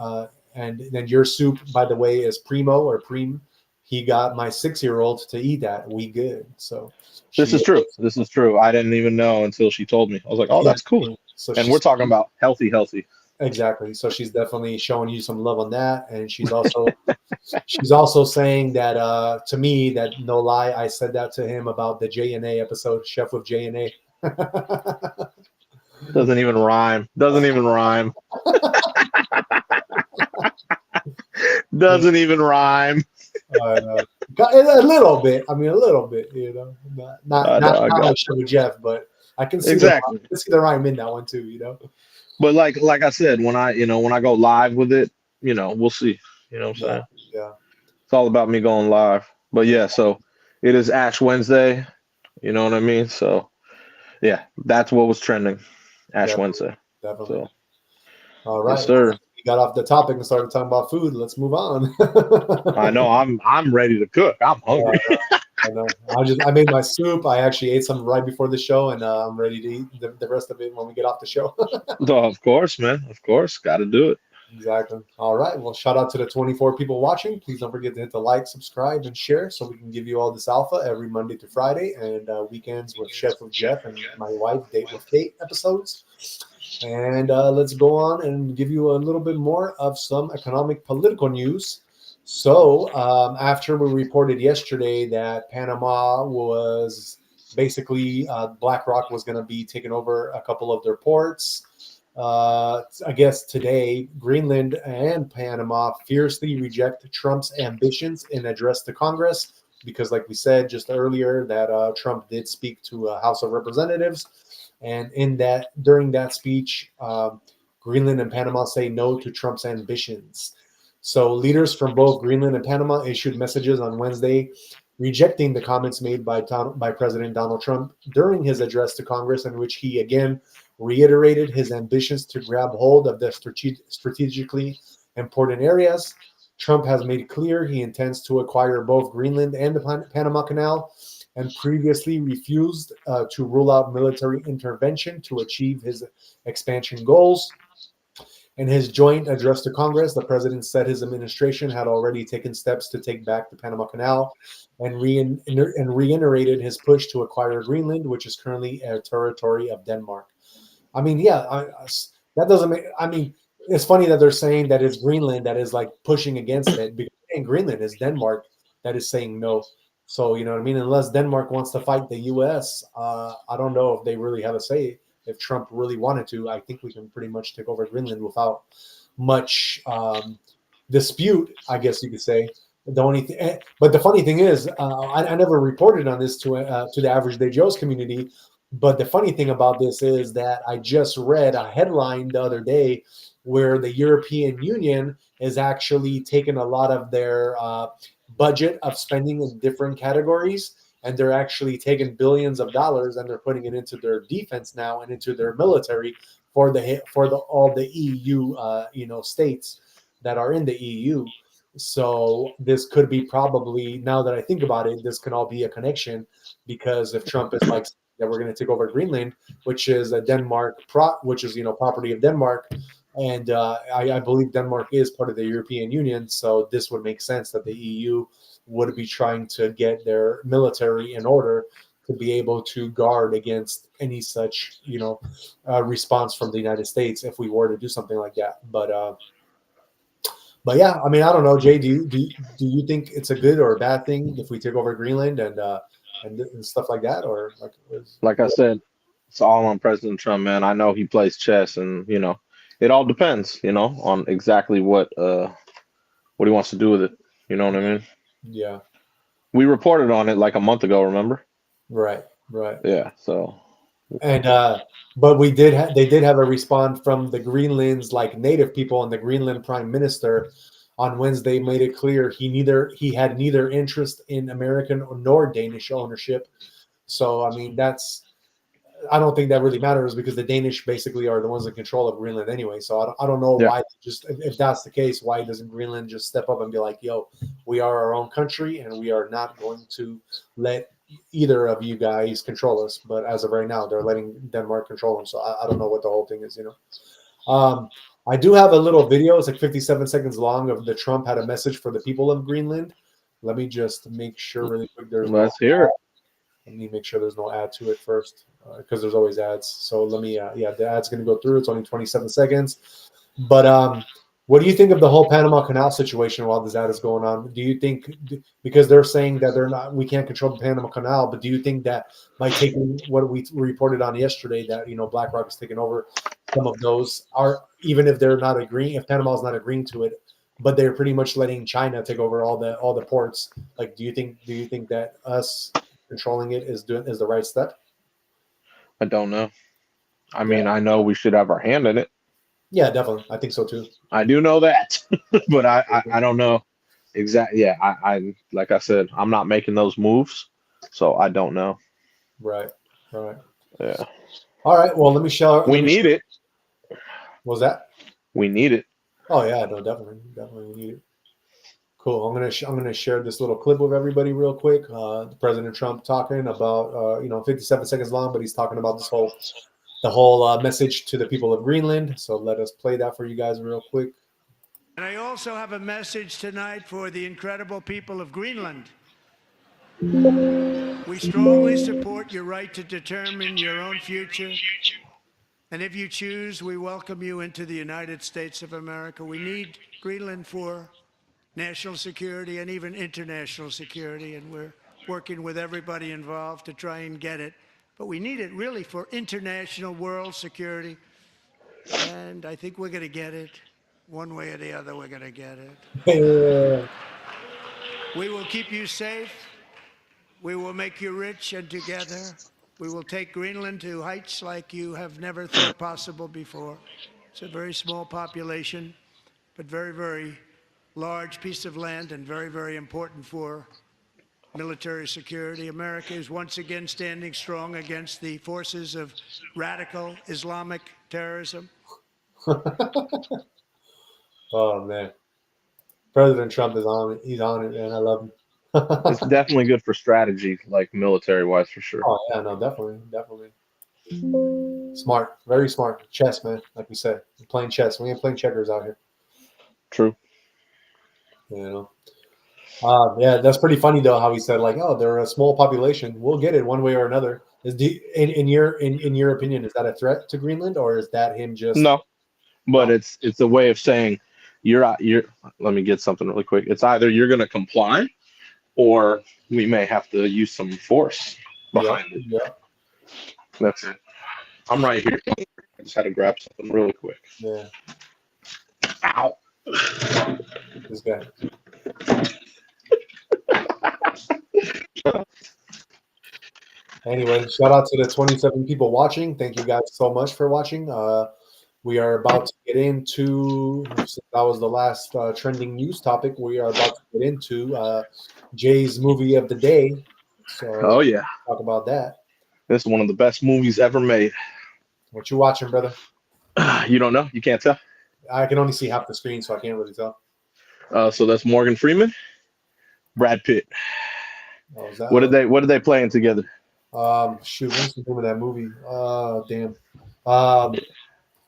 and then your soup, by the way, is primo or prime. He got my 6-year-old to eat that. We good. So this is true. This is true. I didn't even know until she told me. I was like, oh, that's cool. So and we're talking about healthy. Exactly. So she's definitely showing you some love on that. And she's also saying that to me, that no lie, I said that to him about the J&A episode, Chef with J&A. Doesn't even rhyme. Doesn't even rhyme. A little bit. I mean, a little bit, not like Chef with Jeff, but I can see the rhyme in that one too, But like I said, when I go live with it, we'll see. You know what I'm Yeah, saying? yeah, It's all about me going live. But yeah, so it is Ash Wednesday. You know what I mean? So yeah, that's what was trending. Ash definitely, Wednesday. definitely. So All yes, right. Well, sir. we got off the topic and started talking about food. Let's move on. I know I'm ready to cook. I'm Yeah, hungry. I know. I made my soup. I actually ate some right before the show, and I'm ready to eat the rest of it when we get off the show. Oh, of course, man. Of course. Gotta do it. Exactly. All right. Well, shout out to the 24 people watching. Please don't forget to hit the like, subscribe, and share so we can give you all this alpha every Monday to Friday and weekends with Chef with Jeff and my wife, Date with Kate episodes. And let's go on and give you a little bit more of some economic political news. So, after we reported yesterday that Panama was basically BlackRock was going to be taking over a couple of their ports, I guess today Greenland and Panama fiercely reject Trump's ambitions in address to Congress because, like we said just earlier, that Trump did speak to House of Representatives, and in that during that speech, Greenland and Panama say no to Trump's ambitions. So leaders from both Greenland and Panama issued messages on Wednesday rejecting the comments made by President Donald Trump during his address to Congress, in which he again reiterated his ambitions to grab hold of the strategically important areas. Trump has made clear he intends to acquire both Greenland and the Panama Canal, and previously refused to rule out military intervention to achieve his expansion goals. In his joint address to Congress, the president said his administration had already taken steps to take back the Panama Canal and reiterated his push to acquire Greenland, which is currently a territory of Denmark. I mean, yeah, that doesn't make. I mean, it's funny that they're saying that it's Greenland that is like pushing against it because in Greenland is Denmark that is saying no. So you know what I mean. Unless Denmark wants to fight the U.S., I don't know if they really have a say. If Trump really wanted to, I think we can pretty much take over Greenland without much dispute. I guess you could say. The only thing, but the funny thing is, I never reported on this to the Average Day Joe's community. But the funny thing about this is that I just read a headline the other day where the European Union is actually taking a lot of their budget of spending in different categories, and they're actually taking billions of dollars and they're putting it into their defense now and into their military for the all the EU states that are in the EU. So this could be probably, now that I think about it, this can all be a connection because if Trump is like that we're going to take over Greenland, which is a which is property of Denmark, and I believe Denmark is part of the European Union. So this would make sense that the EU would be trying to get their military in order to be able to guard against any such response from the United States if we were to do something like that. But yeah, I mean, I don't know, Jay. Do you think it's a good or a bad thing if we take over Greenland and stuff like that, or like? Like I said, it's all on President Trump, man. I know he plays chess, and it all depends, on exactly what he wants to do with it. You know what I mean? Yeah. We reported on it like a month ago, remember? Right. Right. Yeah. So And but they did have a response from the Greenland's like native people, and the Greenland Prime Minister on Wednesday made it clear he had neither interest in American nor Danish ownership. So I mean I don't think that really matters because the Danish basically are the ones in control of Greenland anyway. So I don't know yeah, why just if that's the case, why doesn't Greenland just step up and be like, "Yo, we are our own country and we are not going to let either of you guys control us." But as of right now, they're letting Denmark control them. So I don't know what the whole thing is. I do have a little video. It's like 57 seconds long of the Trump had a message for the people of Greenland. Let me just make sure really quick. let's hear it. Let me make sure there's no ad to it first because there's always ads. So let me, yeah, the ad's going to go through. It's only 27 seconds. But what do you think of the whole Panama Canal situation while this ad is going on? Do you think, because they're saying that we can't control the Panama Canal, but do you think that by taking what we reported on yesterday, that, BlackRock is taking over some of those, are even if they're not agreeing, if Panama's not agreeing to it, but they're pretty much letting China take over all the ports. Like, do you think that us controlling it is the right step? I don't know. I Yeah, mean, I know we should have our hand in it. Yeah, definitely. I think so too. I do know that, but I don't know exactly. Yeah, I like I said, I'm not making those moves, so I don't know. Right. Right. Yeah, All right. Well, let me share. we need it. What was that? We need it. Oh yeah, no, definitely, definitely we need it. Cool. I'm gonna share this little clip with everybody real quick. President Trump talking about 57 seconds long, but he's talking about the whole message to the people of Greenland. So let us play that for you guys real quick. And I also have a message tonight for the incredible people of Greenland. We strongly support your right to determine your own future. And if you choose, we welcome you into the United States of America. We need Greenland for national security and even international security, and we're working with everybody involved to try and get it. But we need it really for international world security, and I think we're going to get it. One way or the other, we're going to get it. Yeah. We will keep you safe. We will make you rich, and together we will take Greenland to heights like you have never thought possible before. It's a very small population, but very, very large piece of land and very, very important for military security. America is once again standing strong against the forces of radical Islamic terrorism. Oh man, President Trump is on it. He's on it, man. I love him. It's definitely good for strategy, like military wise, for sure. Oh yeah, no, definitely, definitely. Smart, very smart. Chess, man. Like we said, we're playing chess. We ain't playing checkers out here. True. You know. Yeah, that's pretty funny though. How he said like, "Oh, they're a small population. We'll get it one way or another." In your opinion, is that a threat to Greenland, or is that him just? No, but Oh, it's a way of saying you're. Let me get something really quick. It's either you're going to comply, or we may have to use some force yeah, behind it. yeah, That's it. I'm right here. I just had to grab something really quick. yeah. Ow. This guy. Anyway, shout out to the 27 people watching. Thank you guys so much for watching. We are about to get into, since that was the last trending news topic, we are about to get into Jay's movie of the day. Oh So yeah, talk about that. this is one of the best movies ever made. What you watching, brother? You don't know? You can't tell. I can only see half the screen, so I can't really tell. So that's Morgan Freeman, Brad Pitt. Oh, is that What did they playing together? shoot, what's the name of that movie? Damn.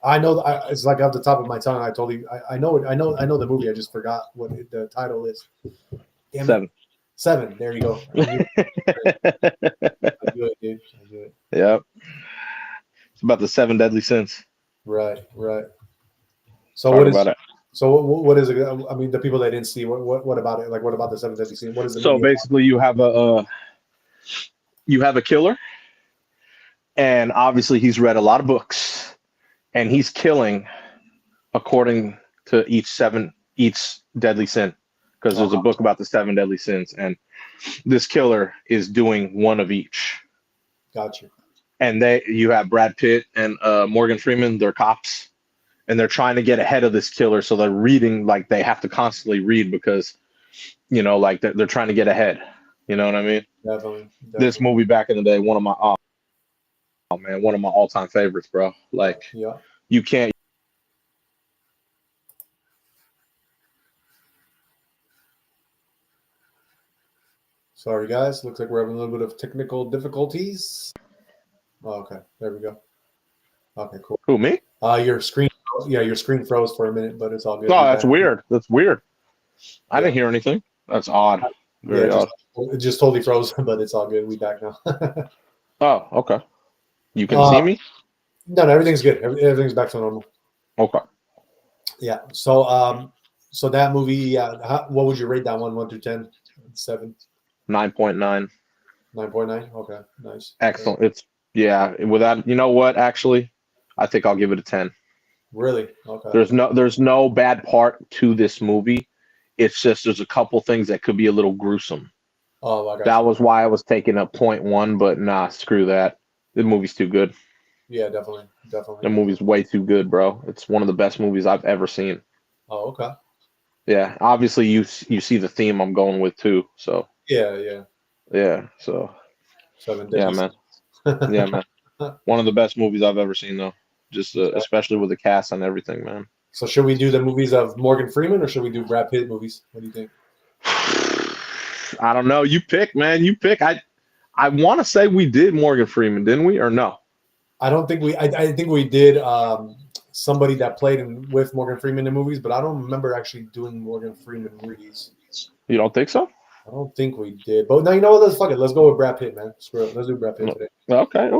I know it's like off the top of my tongue. I totally I know it. I know the movie. I just forgot what the title is. Damn Seven. it. Seven. There you go. I knew it. I knew it, dude. I knew it. Yep. It's about the seven deadly sins. Right, right. So Talk what is about it. so what is it? I mean, the people that didn't see what about it? Like, what about the seven deadly sins? What is the So movie about? basically, you have a killer, and obviously he's read a lot of books, and he's killing according to each deadly sin, because there's a book about the seven deadly sins, and this killer is doing one of each. Gotcha. And you have Brad Pitt and Morgan Freeman. They're cops, and they're trying to get ahead of this killer, so they're reading, like they have to constantly read because like they're trying to get ahead. You know what I mean? Definitely. This movie back in the day, one of my one of my all-time favorites, bro. Like Yeah. you can't. Sorry, guys. Looks like we're having a little bit of technical difficulties. Oh, okay. There we go. Okay, cool. Who, me? Your screen. Yeah, your screen froze for a minute, but it's all good. No, We that's back. weird. That's weird. I Yeah. didn't hear anything. That's odd. Very Yeah, odd. it just totally froze, but it's all good. We back now. Oh, okay. You can see me? No, everything's good. Everything's back to normal. Okay. Yeah. So that movie, yeah. What would you rate that one through 10? 7, 9.9. 9.9. Okay, nice. Excellent. It's without, you know what, actually, I think I'll give it a 10. Really? Okay. There's no bad part to this movie. It's just there's a couple things that could be a little gruesome. Oh, I got That you. was why I was taking a 0.1, but nah, screw that. The movie's too good. Yeah, definitely. The movie's way too good, bro. It's one of the best movies I've ever seen. Oh, okay. Yeah, obviously you see the theme I'm going with too. So Yeah. yeah, so Seven yeah, Deadly man. Sins. Yeah, man. One of the best movies I've ever seen, though. Just especially with the cast and everything, man. So should we do the movies of Morgan Freeman or should we do Brad Pitt movies? What do you think? I don't know. You pick, man. You pick. I want to say we did Morgan Freeman, didn't we? Or no? I don't think we. I think we did somebody that played with Morgan Freeman in movies, but I don't remember actually doing Morgan Freeman movies. You don't think so? I don't think we did. But now you know what? Let's fuck it. Let's go with Brad Pitt, man. Screw it. Let's do Brad Pitt today. Okay.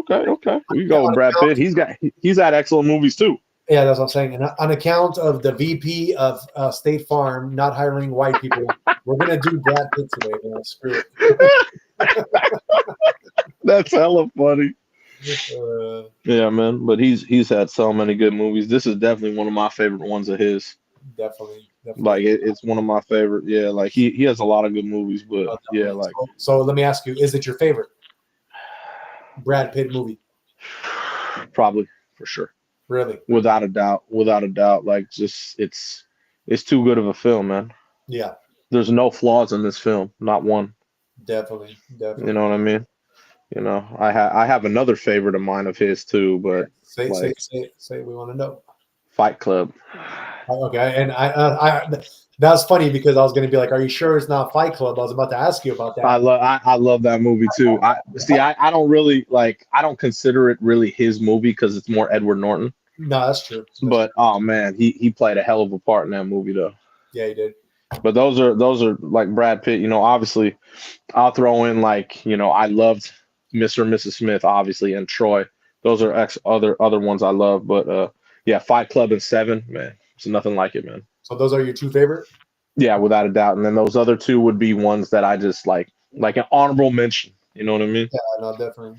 We go with Brad Pitt. He's had excellent movies too. Yeah, that's what I'm saying. And on account of the VP of State Farm not hiring white people, we're gonna do Brad Pitt today, man. Screw it. That's hella funny. Uh, Yeah, man. But he's had so many good movies. This is definitely one of my favorite ones of his. definitely. Like it's one of my favorite. Yeah, like he has a lot of good movies, but yeah, like so let me ask you: is it your favorite Brad Pitt movie? probably for sure. Really? Without a doubt. Like just it's too good of a film, man. Yeah. There's no flaws in this film, not one. Definitely. You know what I mean? You know, I have another favorite of mine of his too, but say we want to know. Fight Club. Okay, and I that's funny because I was going to be like, "Are you sure it's not Fight Club?" I was about to ask you about that. I love that movie too. I don't really I don't consider it really his movie because it's more Edward Norton. No, that's true. But oh man, he played a hell of a part in that movie though. Yeah, he did. But those are like Brad Pitt. You know, obviously, I'll throw in like I loved Mr. and Mrs. Smith, obviously, and Troy. Those are other ones I love. But yeah, Fight Club and Seven, man, it's nothing like it, man. So those are your two favorite? Yeah, without a doubt. And then those other two would be ones that I just like an honorable mention. You know what I mean? Yeah, no, definitely.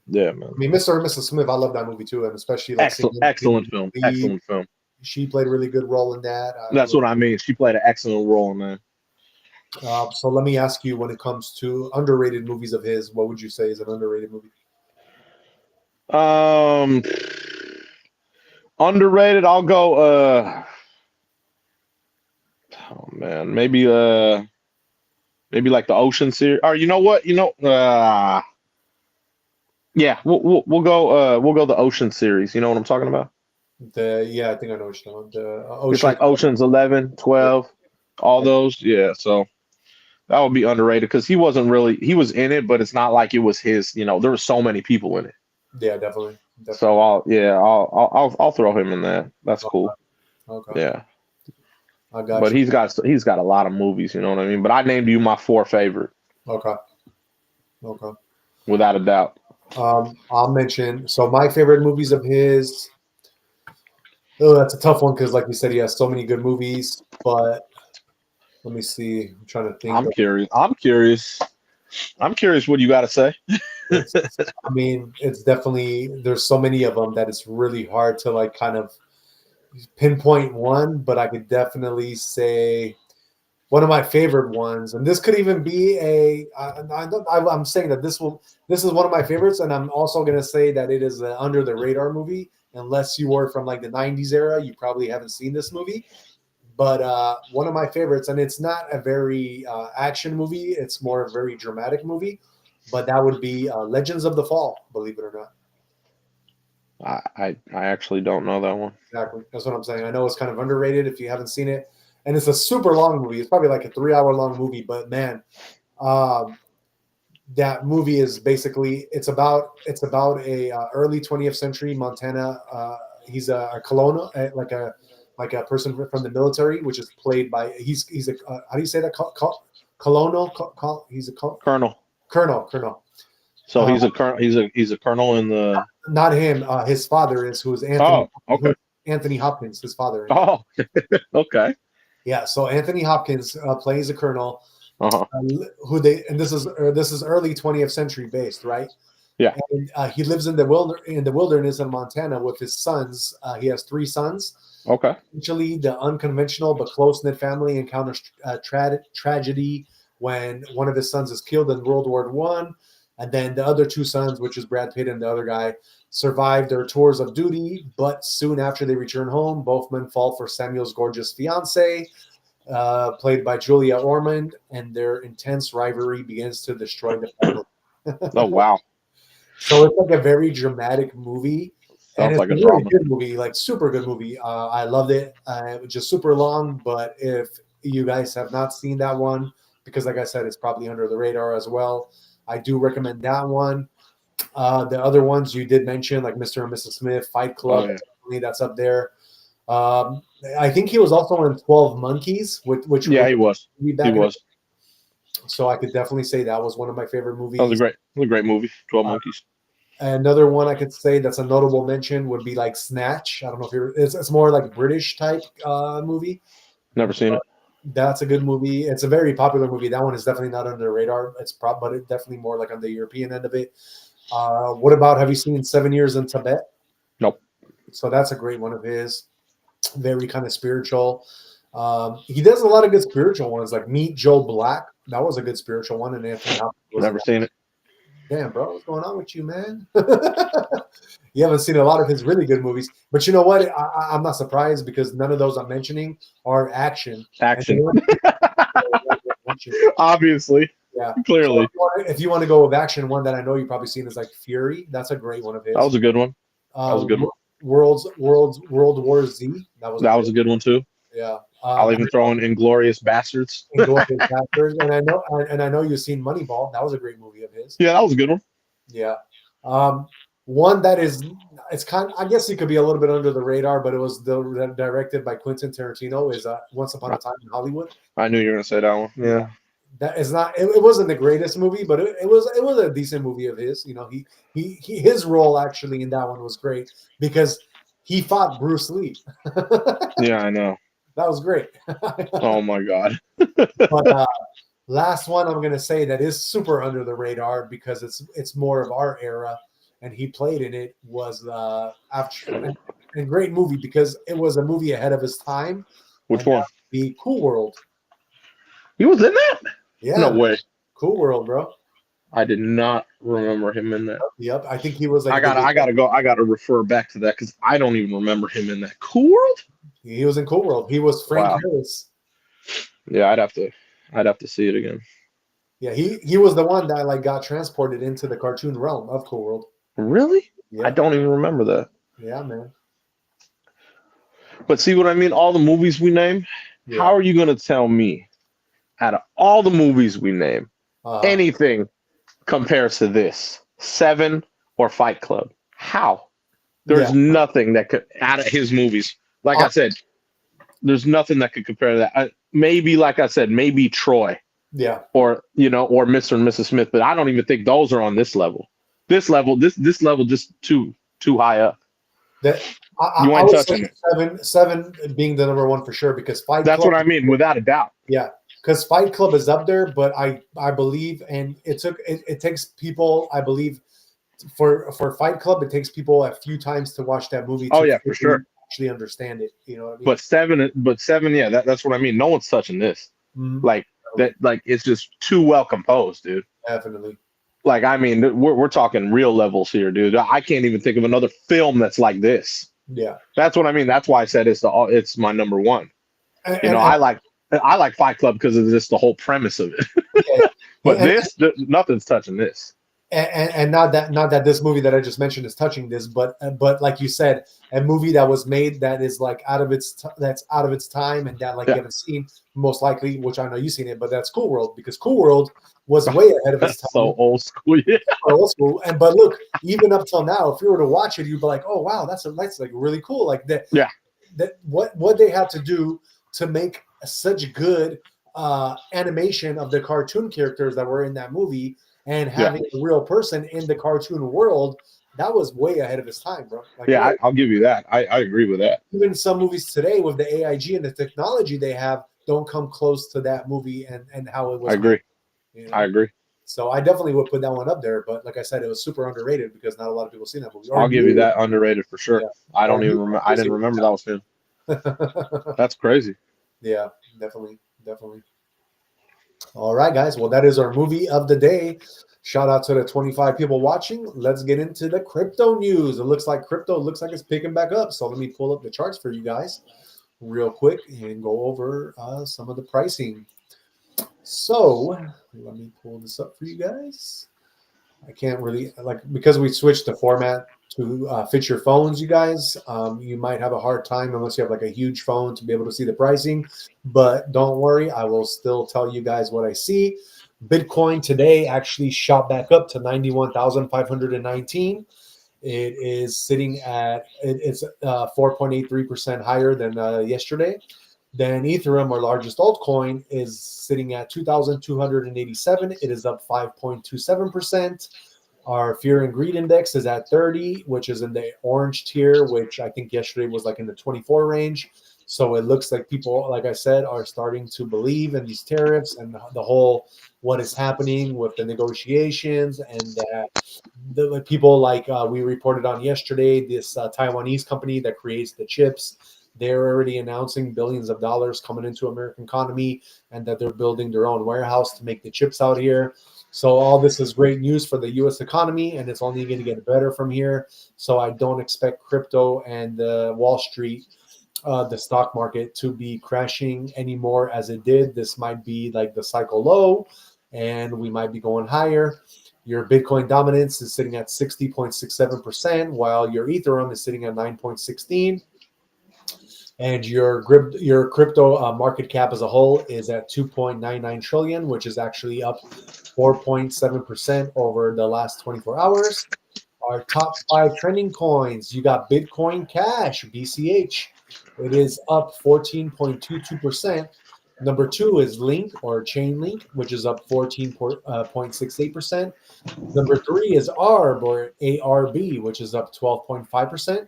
Yeah, man. I mean, Mr. and Mrs. Smith, I love that movie too, and especially like excellent film. Excellent film. She played a really good role in that. That's what I mean. She played an excellent role in that. So let me ask you, when it comes to underrated movies of his, what would you say is an underrated movie? Underrated. I'll go. Oh man, maybe like the Ocean series. Or you know what? Yeah, we'll go the Ocean series. You know what I'm talking about? I think I know what you're talking about. It's like Ocean's 11, 12, all those. Yeah, so that would be underrated because he was in it, but it's not like it was his. There were so many people in it. Yeah, definitely. So I'll throw him in there. That's cool. Okay. Yeah. I got but you. he's got a lot of movies, you know what I mean? But I named you my 4 favorite. Okay. Without a doubt. I'll mention, so my favorite movies of his, that's a tough one because like we said, he has so many good movies, but let me see. I'm trying to think. I'm curious what you got to say. I mean, it's definitely, there's so many of them that it's really hard to like kind of pinpoint one, but I could definitely say one of my favorite ones, and this could even be I'm saying that this is one of my favorites, and I'm also going to say that it is an under the radar movie. Unless you were from like the 90s era, you probably haven't seen this movie. But one of my favorites, and it's not a very action movie, it's more a very dramatic movie, but that would be Legends of the Fall, believe it or not. I actually don't know that one. Exactly. That's what I'm saying. I know it's kind of underrated if you haven't seen it. And it's a super long movie. It's probably like a 3-hour long movie, but man, that movie is basically, it's about a early 20th century Montana. He's a colonel, like a person from the military, which is played by, he's a, how do you say that? Colonel? He's a Colonel. Colonel. So he's a colonel. He's a colonel in the. Not him. His father is, who's Anthony. Oh, okay. Anthony Hopkins, his father. Oh, okay. Yeah. So Anthony Hopkins plays a colonel. Uh-huh. This is early 20th century based, right? Yeah. And he lives in the wilderness in Montana with his sons. He has 3 sons. Okay. Eventually, the unconventional but close-knit family encounters tragedy when one of his sons is killed in World War I. And then the other two sons, which is Brad Pitt and the other guy, survive their tours of duty, but soon after they return home, both men fall for Samuel's gorgeous fiancée, played by Julia Ormond, and their intense rivalry begins to destroy the family. Oh wow. So it's like a very dramatic movie. And Sounds it's like a a really drama. good movie, like super good movie. I loved it. It was just super long, but if you guys have not seen that one, because like I said, it's probably under the radar as well, I do recommend that one. The other ones you did mention, like Mr. and Mrs. Smith, Fight Club, that's up there. I think he was also in 12 Monkeys, which Yeah, he was. He was. So I could definitely say that was one of my favorite movies. That was a great movie, 12 Monkeys. Another one I could say that's a notable mention would be like Snatch. I don't know if it's more like British type movie. Never seen it. That's a good movie. It's a very popular movie. That one is definitely not under the radar. But it's definitely more like on the European end of it. What about, have you seen 7 Years in Tibet? Nope. So that's a great one of his. Very kind of spiritual. He does a lot of good spiritual ones, like Meet Joe Black. That was a good spiritual one. And Anthony Hopkins was Never seen it. Damn, bro, what's going on with you, man? You haven't seen a lot of his really good movies. But you know what? I'm not surprised because none of those I'm mentioning are action. Action. Obviously. Yeah. Clearly. So if you want to go with action, one that I know you've probably seen is like Fury. That's a great one of his. That was a good one. That was a good one. World War Z. That was a good one too. Yeah. I'll even throw in Inglourious Bastards. Inglourious Bastards. And I know you've seen Moneyball. That was a great movie of his. Yeah, that was a good one. Yeah. One that it's kind of, I guess it could be a little bit under the radar, but it was directed by Quentin Tarantino, is Once Upon a Time in Hollywood. I knew you were going to say that one. Yeah. That is not, it wasn't the greatest movie, but it was a decent movie of his. You know, his role actually in that one was great because he fought Bruce Lee. Yeah, I know. That was great. Oh my God. But last one I'm going to say that is super under the radar because it's more of our era, and he played in it, was after a great movie because it was a movie ahead of his time. Which one? The Cool World. He was in that? Yeah. No way. Cool World, bro. I did not remember him in that. Yep, I think he was like. I gotta refer back to that because I don't even remember him in that. Cool World? He was in Cool World. He was Frank Harris. Yeah, I'd have to see it again. Yeah, he was the one that like got transported into the cartoon realm of Cool World. Really? Yeah. I don't even remember that. Yeah, man. But see what I mean? All the movies we name, how are you gonna tell me out of all the movies we name, anything compares to this? Seven or Fight Club? How? There's nothing that could, out of his movies. Like I said, there's nothing that could compare to that. Maybe, like I said, maybe Troy. Yeah. Or or Mr. and Mrs. Smith, but I don't even think those are on this level. This level just too high up. You ain't touching it. Seven being the number one for sure because Fight Club. That's what I mean, without a doubt. Yeah. Because Fight Club is up there, but I believe, and it takes people, I believe, for Fight Club, it takes people a few times to watch that movie. Oh yeah, for sure. Actually understand it, you know what I mean? But seven, yeah, that's what I mean. No one's touching this. Mm-hmm. Like it's just too well composed, dude. Definitely. Like, I mean, we're talking real levels here, dude. I can't even think of another film that's like this. Yeah, that's what I mean. That's why I said it's my number one. I like Fight Club because of just the whole premise of it. Yeah. But nothing's touching this. And not that this movie that I just mentioned is touching this, but like you said, a movie that was made that is like out of its time and that you haven't seen most likely, which I know you've seen it, but that's Cool World because Cool World was way ahead of its time. So old school, yeah. Old school, but look, even up till now, if you were to watch it, you'd be like, oh wow, that's like really cool, like that. Yeah. That what they had to do to make such good animation of the cartoon characters that were in that movie. And having a real person in the cartoon world, that was way ahead of its time, bro. I'll give you that. I agree with that. Even some movies today with the AIG and the technology they have don't come close to that movie and how it was. I agree. You know? I agree. So I definitely would put that one up there. But like I said, it was super underrated because not a lot of people seen that movie. I'll give you that, underrated for sure. Yeah. I don't even remember. I didn't remember that was him. That's crazy. Yeah, definitely. All right, guys. Well, that is our movie of the day. Shout out to the 25 people watching. Let's get into the crypto news. It looks like it's picking back up. So let me pull up the charts for you guys real quick and go over some of the pricing. So let me pull this up for you guys. I can't really because we switched the format to fit your phones, you guys. You might have a hard time unless you have like a huge phone to be able to see the pricing. But don't worry, I will still tell you guys what I see. Bitcoin today actually shot back up to 91,519. It is sitting at it's 4.83% higher than yesterday. Then Ethereum, our largest altcoin, is sitting at 2,287. It is up 5.27%. Our fear and greed index is at 30, which is in the orange tier, which I think yesterday was like in the 24 range. So it looks like people, like I said, are starting to believe in these tariffs and the whole what is happening with the negotiations, and that the people like we reported on yesterday, this Taiwanese company that creates the chips, they're already announcing billions of dollars coming into American economy, and that they're building their own warehouse to make the chips out here. So all this is great news for the U.S. economy, and it's only going to get better from here. So I don't expect crypto and Wall Street, the stock market, to be crashing anymore as it did. This might be like the cycle low, and we might be going higher. Your Bitcoin dominance is sitting at 60.67%, while your Ethereum is sitting at 9.16. And your crypto market cap as a whole is at 2.99 trillion, which is actually up 4.7% over the last 24 hours. Our top 5 trending coins, you got Bitcoin Cash, BCH. It is up 14.22%. Number 2 is Link or Chainlink, which is up 14.68%. Number 3 is ARB or ARB, which is up 12.5%.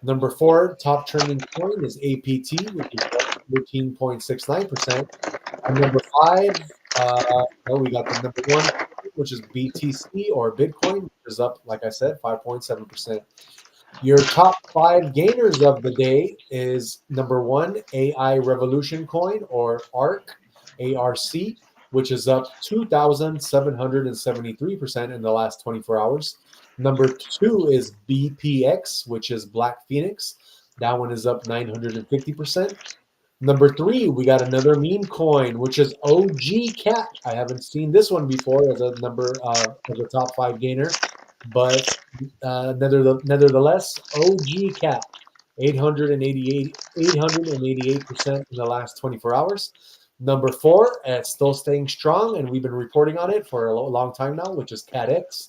Number 4, top trending coin is APT, which is up 13.69%. And number 5, we got the number 1, which is BTC or Bitcoin, which is up, like I said, 5.7%. Your top 5 gainers of the day is number 1, AI Revolution Coin or ARC, ARC, which is up 2,773% in the last 24 hours. Number 2 is BPX, which is Black Phoenix. That one is up 950%. Number 3, we got another meme coin, which is OG Cat. I haven't seen this one before as a as a top 5 gainer, but nevertheless, OG Cat, 888% in the last 24 hours. Number 4, it's still staying strong, and we've been reporting on it for a long time now, which is CatX.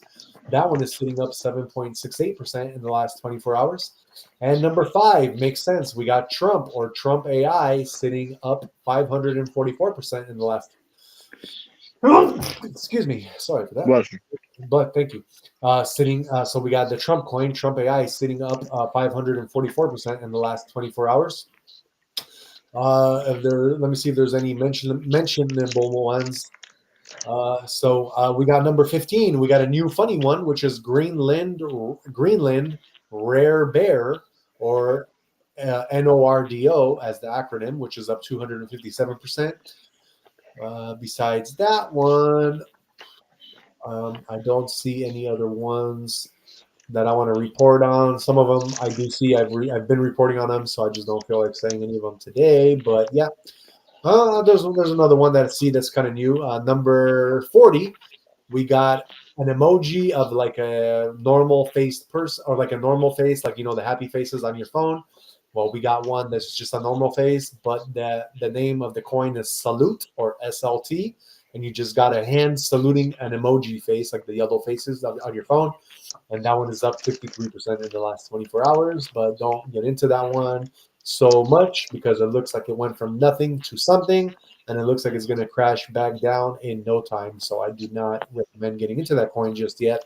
That one is sitting up 7.68% in the last 24 hours. And number 5 makes sense. We got Trump or Trump AI sitting up 544% in the last. Excuse me. Sorry for that. Well, But thank you. So we got the Trump coin, Trump AI, sitting up 544% in the last 24 hours. Let me see if there's any mentionable ones. So we got number 15. We got a new funny one, which is Greenland Rare Bear, or NORDO as the acronym, which is up 257%. Besides that one, I don't see any other ones that I want to report on. Some of them I do see. I've been reporting on them, so I just don't feel like saying any of them today. But yeah, there's another one that I see that's kind of new. Number 40, we got an emoji of like a normal faced person, or like a normal face, like the happy faces on your phone. Well, we got one that's just a normal face, but the name of the coin is Salute or SLT, and you just got a hand saluting an emoji face, like the yellow faces on your phone. And that one is up 53% in the last 24 hours, but don't get into that one so much because it looks like it went from nothing to something, and it looks like it's going to crash back down in no time. So I do not recommend getting into that coin just yet.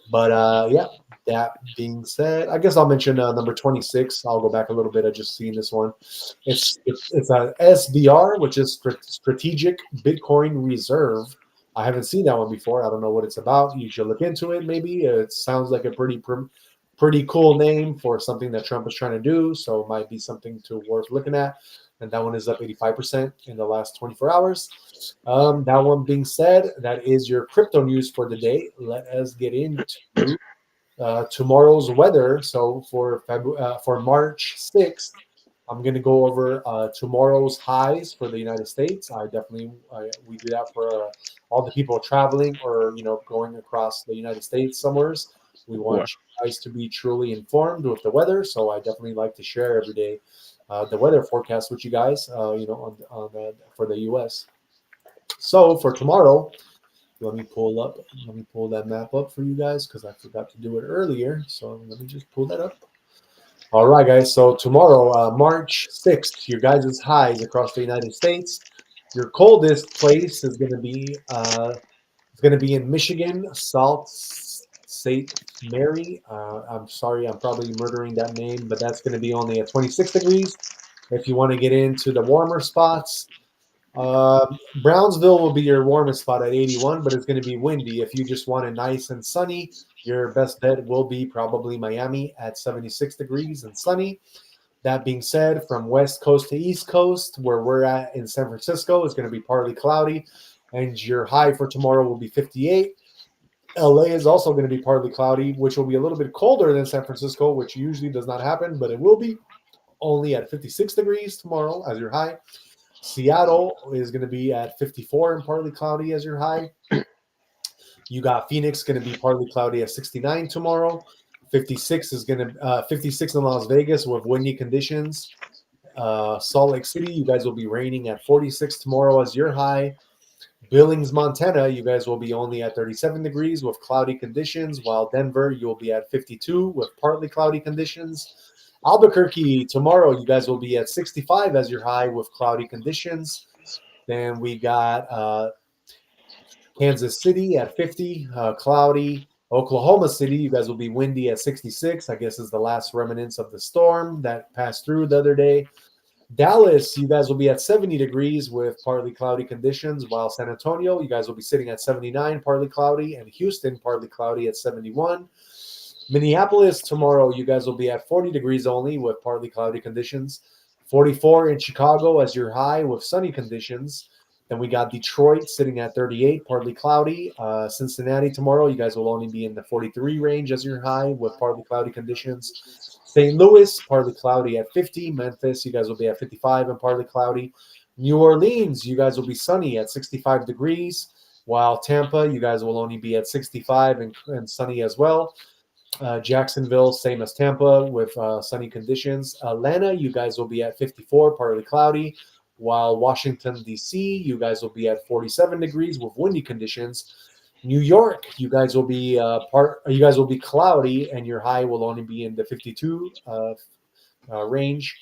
But yeah, that being said, I guess I'll mention number 26. I'll go back a little bit. I just seen this one. It's a SBR, which is Strategic Bitcoin Reserve. I haven't seen that one before. I don't know what it's about. You should look into it. Maybe it sounds like a pretty cool name for something that Trump is trying to do. So it might be something worth looking at. and that one is up 85% in the last 24 hours. That one being said, that is your crypto news for the day. Let us get into tomorrow's weather. So for March 6th, I'm going to go over tomorrow's highs for the United States. We do that for all the people traveling or going across the United States somewheres. We want you guys to be truly informed with the weather, so I definitely like to share every day the weather forecast with you guys. For the U.S. So for tomorrow, let me pull that map up for you guys because I forgot to do it earlier. So let me just pull that up. All right, guys. So tomorrow, March 6th, your guys' highs across the United States. Your coldest place is going to be in Michigan, Sault Ste. Marie. I'm sorry, I'm probably murdering that name, but that's going to be only at 26 degrees. If you want to get into the warmer spots, Brownsville will be your warmest spot at 81, but it's going to be windy. If you just want it nice and sunny, your best bet will be probably Miami at 76 degrees and sunny. That being said, from west coast to east coast, where we're at in San Francisco, is going to be partly cloudy, and your high for tomorrow will be 58. LA is also going to be partly cloudy, which will be a little bit colder than San Francisco, which usually does not happen, but it will be only at 56 degrees tomorrow as your high. Seattle is going to be at 54 and partly cloudy as your high. You got Phoenix going to be partly cloudy at 69 tomorrow. 56 in Las Vegas with windy conditions. Salt Lake City, you guys will be raining at 46 tomorrow as your high. Billings, Montana, you guys will be only at 37 degrees with cloudy conditions, while Denver, you'll be at 52 with partly cloudy conditions. Albuquerque, tomorrow, you guys will be at 65 as your high with cloudy conditions. Then we got Kansas City at 50, cloudy. Oklahoma City, you guys will be windy at 66. I guess is the last remnants of the storm that passed through the other day. Dallas, you guys will be at 70 degrees with partly cloudy conditions, while San Antonio, you guys will be sitting at 79, partly cloudy, and Houston, partly cloudy at 71. Minneapolis, tomorrow, you guys will be at 40 degrees only with partly cloudy conditions. 44 in Chicago as your high with sunny conditions. Then we got Detroit sitting at 38, partly cloudy. Cincinnati tomorrow, you guys will only be in the 43 range as your high with partly cloudy conditions. St. Louis, partly cloudy at 50. Memphis, you guys will be at 55 and partly cloudy. New Orleans, you guys will be sunny at 65 degrees, while Tampa, you guys will only be at 65 and sunny as well. Jacksonville, same as Tampa with sunny conditions. Atlanta, you guys will be at 54, partly cloudy, while Washington, D.C., you guys will be at 47 degrees with windy conditions. New York, you guys will be cloudy, and your high will only be in the 52 range.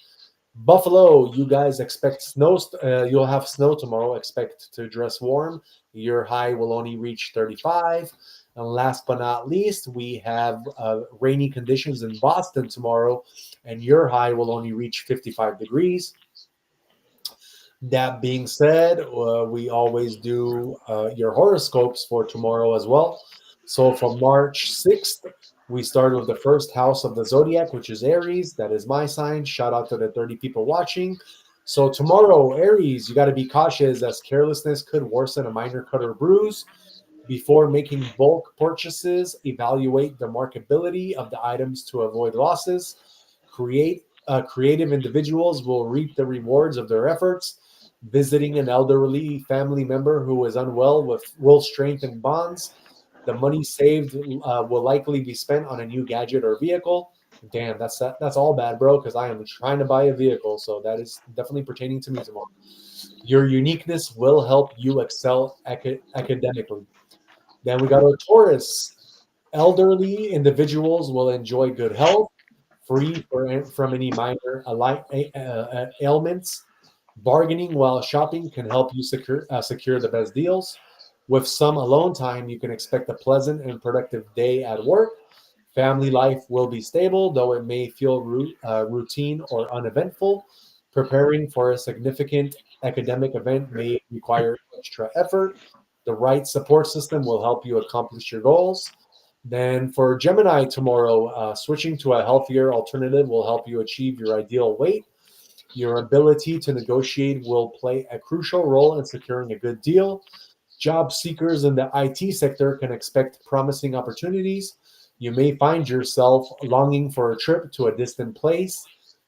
Buffalo, you guys expect snow. You'll have snow tomorrow. Expect to dress warm. Your high will only reach 35. And last but not least, we have rainy conditions in Boston tomorrow, and your high will only reach 55 degrees. That being said, we always do your horoscopes for tomorrow as well. So for March 6th, we start with the first house of the zodiac, which is Aries. That is my sign. Shout out to the 30 people watching. So tomorrow, Aries, you got to be cautious as carelessness could worsen a minor cut or bruise. Before making bulk purchases, evaluate the marketability of the items to avoid losses. Creative individuals will reap the rewards of their efforts. Visiting an elderly family member who is unwell will strengthen bonds. The money saved will likely be spent on a new gadget or vehicle. Damn, that's all bad, bro, because I am trying to buy a vehicle, so that is definitely pertaining to me tomorrow. Your uniqueness will help you excel academically. Then we got our Taurus. Elderly individuals will enjoy good health, free from any minor ailments. Bargaining while shopping can help you secure the best deals. With some alone time, you can expect a pleasant and productive day at work. Family life will be stable, though it may feel routine or uneventful. Preparing for a significant academic event may require extra effort. The right support system will help you accomplish your goals. Then for Gemini tomorrow, switching to a healthier alternative will help you achieve your ideal weight. Your ability to negotiate will play a crucial role in securing a good deal. Job seekers in the IT sector can expect promising opportunities. You may find yourself longing for a trip to a distant place.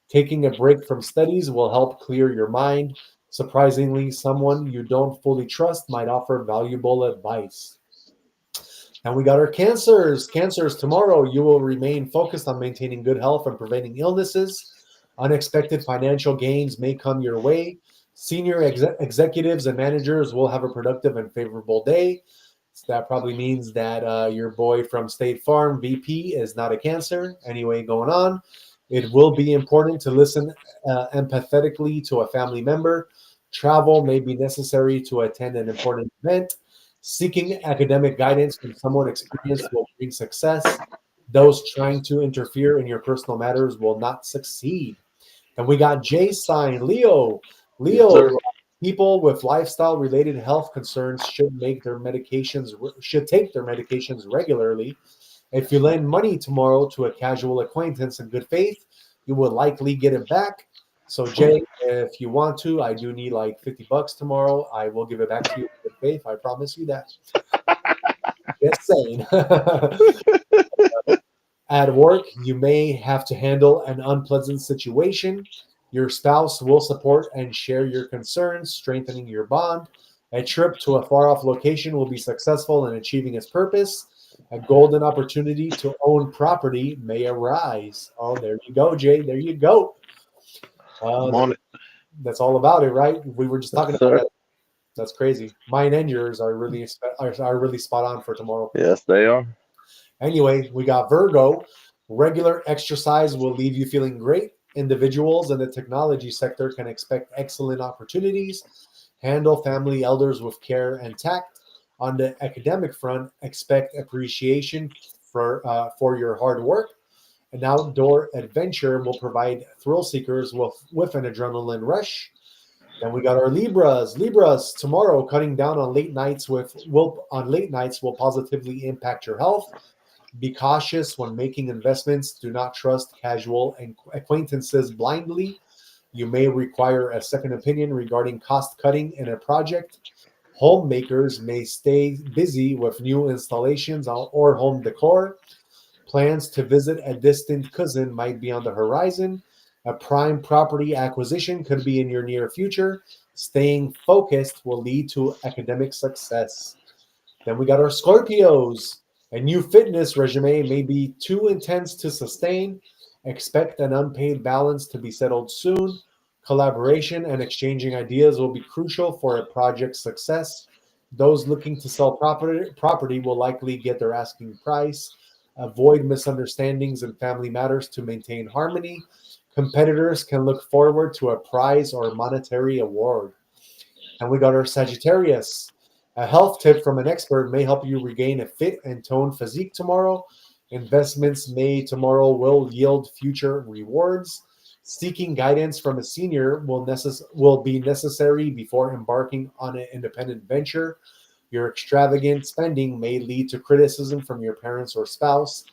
Taking a break from studies will help clear your mind. Surprisingly, someone you don't fully trust might offer valuable advice. And we got our cancers. Cancers, tomorrow you will remain focused on maintaining good health and preventing illnesses. Unexpected financial gains may come your way. Senior executives and managers will have a productive and favorable day. So that probably means that your boy from State Farm, VP, is not a Cancer. Anyway, going on. It will be important to listen empathetically to a family member. Travel may be necessary to attend an important event. Seeking academic guidance from someone experienced will bring success. Those trying to interfere in your personal matters will not succeed. And we got J sign, Leo. Yes, Leo, sir. people with lifestyle related health concerns should take their medications regularly. If you lend money tomorrow to a casual acquaintance in good faith, you will likely get it back. So Jay, if you want to, I do need like $50 tomorrow. I will give it back to you in good faith. I promise you that. Just saying. At work, you may have to handle an unpleasant situation. Your spouse will support and share your concerns, strengthening your bond. A trip to a far off location will be successful in achieving its purpose. A golden opportunity to own property may arise. Oh, there you go, Jay. There you go. I'm That, on it. that's all about it, right? We were just talking Yes, about sir. that. That's crazy. Mine and yours are really spot on for tomorrow. Yes, they are. Anyway, we got Virgo. Regular exercise will leave you feeling great. Individuals in the technology sector can expect excellent opportunities. Handle family elders with care and tact. On the academic front, expect appreciation for your hard work. An outdoor adventure will provide thrill seekers with an adrenaline rush. Then we got our Libras. Libras, tomorrow cutting down on late nights will positively impact your health. Be cautious when making investments. Do not trust casual acquaintances blindly. You may require a second opinion regarding cost cutting in a project. Homemakers may stay busy with new installations or home decor. Plans to visit a distant cousin might be on the horizon. A prime property acquisition could be in your near future. Staying focused will lead to academic success. Then we got our Scorpios. A new fitness regime may be too intense to sustain. Expect an unpaid balance to be settled soon. Collaboration and exchanging ideas will be crucial for a project's success. Those looking to sell property will likely get their asking price. Avoid misunderstandings in family matters to maintain harmony. Competitors can look forward to a prize or monetary award. And we got our Sagittarius. A health tip from an expert may help you regain a fit and toned physique tomorrow. Investments made tomorrow will yield future rewards. Seeking guidance from a senior will be necessary before embarking on an independent venture. Your extravagant spending may lead to criticism from your parents or spouse.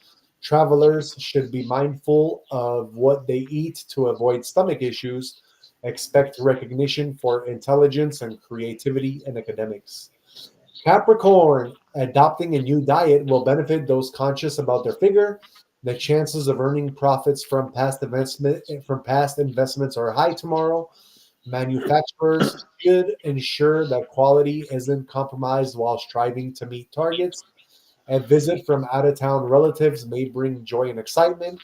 Travelers should be mindful of what they eat to avoid stomach issues. Expect recognition for intelligence and creativity in academics. Capricorn, adopting a new diet will benefit those conscious about their figure. The chances of earning profits from past investments are high tomorrow. Manufacturers should ensure that quality isn't compromised while striving to meet targets. A visit from out of town relatives may bring joy and excitement.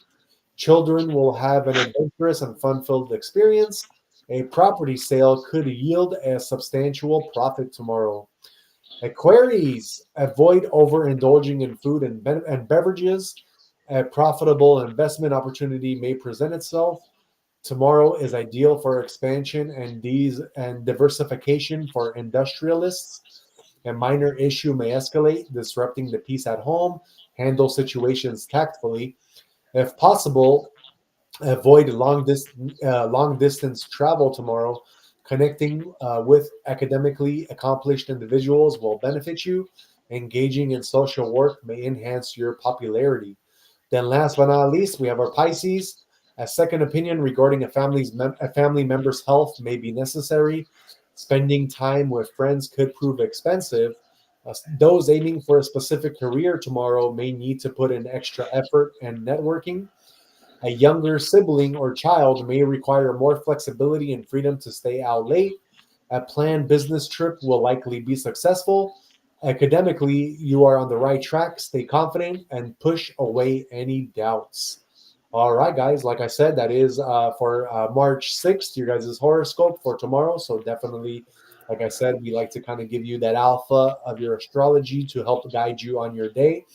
Children will have an adventurous and fun filled experience. A property sale could yield a substantial profit tomorrow. Aquaries, avoid overindulging in food and beverages. A profitable investment opportunity may present itself. Tomorrow is ideal for expansion and diversification for industrialists. A minor issue may escalate, disrupting the peace at home. Handle situations tactfully. If possible, avoid long distance travel tomorrow. Connecting with academically accomplished individuals will benefit you. Engaging in social work may enhance your popularity. Then, last but not least, we have our Pisces. A second opinion regarding a family member's health may be necessary. Spending time with friends could prove expensive. Those aiming for a specific career tomorrow may need to put in extra effort and networking. A younger sibling or child may require more flexibility and freedom to stay out late. A planned business trip will likely be successful. Academically, you are on the right track. Stay confident and push away any doubts. All right, guys. Like I said, that is for March 6th, your guys' horoscope for tomorrow. So definitely, like I said, we like to kind of give you that alpha of your astrology to help guide you on your day.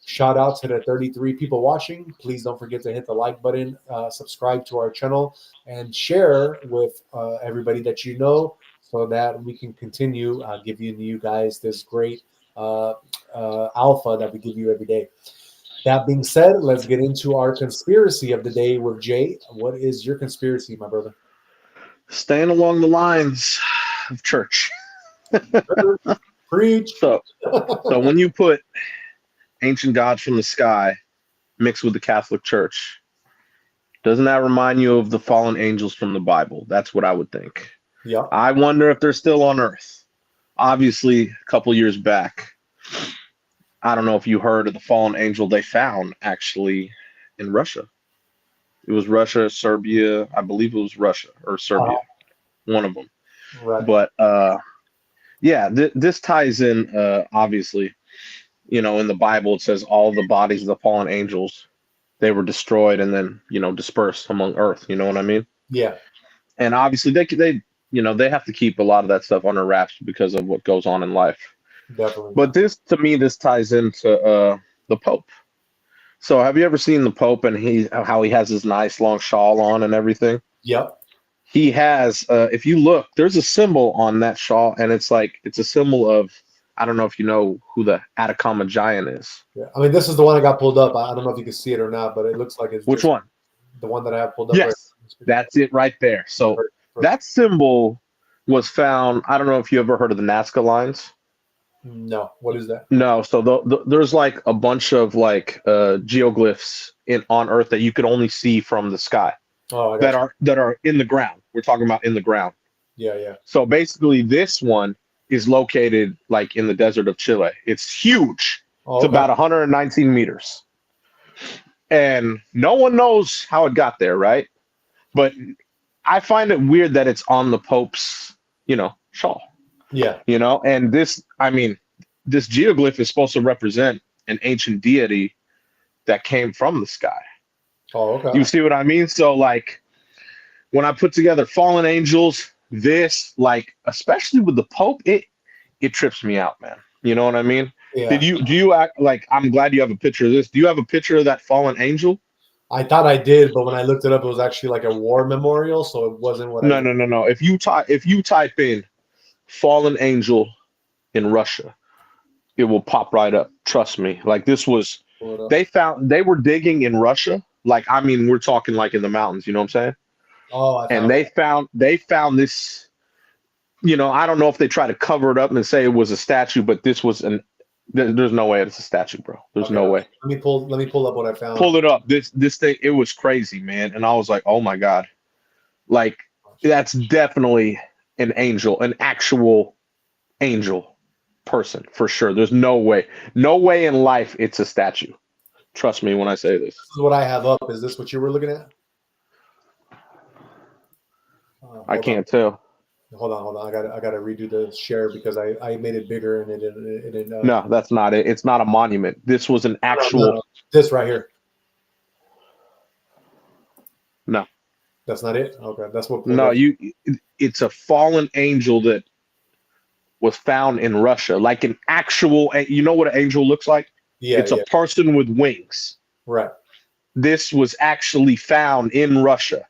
Shout out to the 33 people watching. Please don't forget to hit the like button, subscribe to our channel, and share with everybody that you know so that we can continue giving you guys this great alpha that we give you every day. That being said, let's get into our conspiracy of the day with Jay. What is your conspiracy, my brother? Staying along the lines of church. Preach. So when you put ancient gods from the sky mixed with the Catholic Church, doesn't that remind you of the fallen angels from the Bible? That's what I would think. Yeah. I wonder if they're still on Earth. Obviously, a couple years back, I don't know if you heard of the fallen angel they found actually in Russia. It was Russia, Serbia. I believe it was Russia or Serbia, one of them. Right. But yeah, this ties in, obviously. You know, in the Bible, it says all the bodies of the fallen angels, they were destroyed and then, dispersed among Earth. You know what I mean? Yeah. And obviously, they have to keep a lot of that stuff under wraps because of what goes on in life. Definitely. But to me, this ties into the Pope. So, have you ever seen the Pope and how he has his nice long shawl on and everything? Yep. He has, if you look, there's a symbol on that shawl, and it's a symbol of, I don't know if you know who the Atacama Giant is. Yeah. I mean, this is the one I got pulled up. I don't know if you can see it or not, but it looks like it's Which one? The one that I have pulled up. Yes, right. that's it right there. So that symbol was found. I don't know if you ever heard of the Nazca lines. No. What is that? No. So there's like a bunch of like geoglyphs on Earth that you could only see from the sky. Oh, that are in the ground. We're talking about in the ground. Yeah, yeah. So basically, this one is located like in the desert of Chile. It's huge. It's about 119 meters. And no one knows how it got there, right? But I find it weird that it's on the Pope's, shawl. Yeah. And this geoglyph is supposed to represent an ancient deity that came from the sky. Oh, okay. You see what I mean? So like when I put together fallen angels, this, like, especially with the Pope, it trips me out, man. You know what I mean? Yeah. Do you act like, I'm glad you have a picture of this. Do you have a picture of that fallen angel? I thought I did, but when I looked it up, it was actually like a war memorial, so it wasn't what No. If you type in fallen angel in Russia, it will pop right up. Trust me. Like this was, they were digging in Russia. Like, I mean, we're talking like in the mountains, you know what I'm saying? Oh, and they found this, I don't know if they try to cover it up and say it was a statue, but this was there's no way it's a statue, bro. There's no way. Let me pull up what I found. Pull it up. This thing, it was crazy, man. And I was like, oh my God. Like, that's definitely an angel, an actual angel person for sure. There's no way in life it's a statue. Trust me when I say this. This is what I have up. Is this what you were looking at? I can't tell. Hold on. I gotta redo the share because I made it bigger and it didn't. No, that's not it. It's not a monument. This was an actual. No. This right here. No, that's not it. Okay, that's what. No, it's a fallen angel that was found in Russia, like an actual. You know what an angel looks like? Yeah, it's a person with wings. Right. This was actually found in Russia,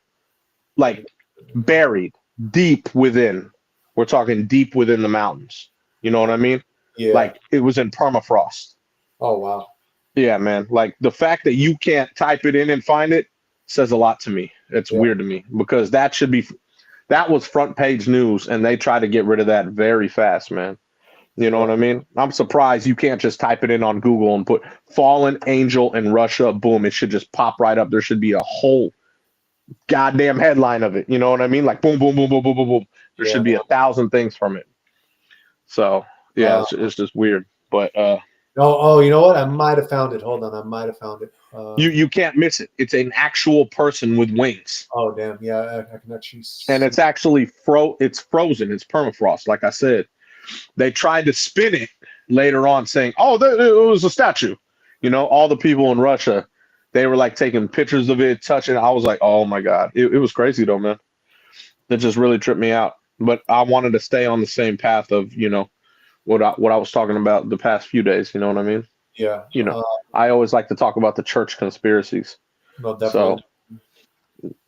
like buried deep within. We're talking deep within the mountains. You know what I mean? Yeah. Like it was in permafrost. Oh wow. Yeah, man. Like the fact that you can't type it in and find it says a lot to me. It's weird to me because that was front page news and they try to get rid of that very fast, man. You know what I mean? I'm surprised you can't just type it in on Google and put fallen angel in Russia. Boom. It should just pop right up. There should be a whole goddamn headline of it. You know what I mean? Like boom, boom, boom, boom, boom, boom, boom. There Yeah, should be 1,000 things from it. So yeah, Uh, it's just weird. But oh, you know what? I might have found it. Hold on, I might have found it. you can't miss it. It's an actual person with wings. Oh, damn. Yeah, I can actually And see. it's actually it's frozen. It's permafrost. Like I said, they tried to spin it later on, saying, "Oh, it was a statue." You know, all the people in Russia, they were like taking pictures of it, touching it. I was like, "Oh my god!" It was crazy though, man. It just really tripped me out. But I wanted to stay on the same path of what I was talking about the past few days. You know what I mean? Yeah. You know, I always like to talk about the church conspiracies. No, So definitely.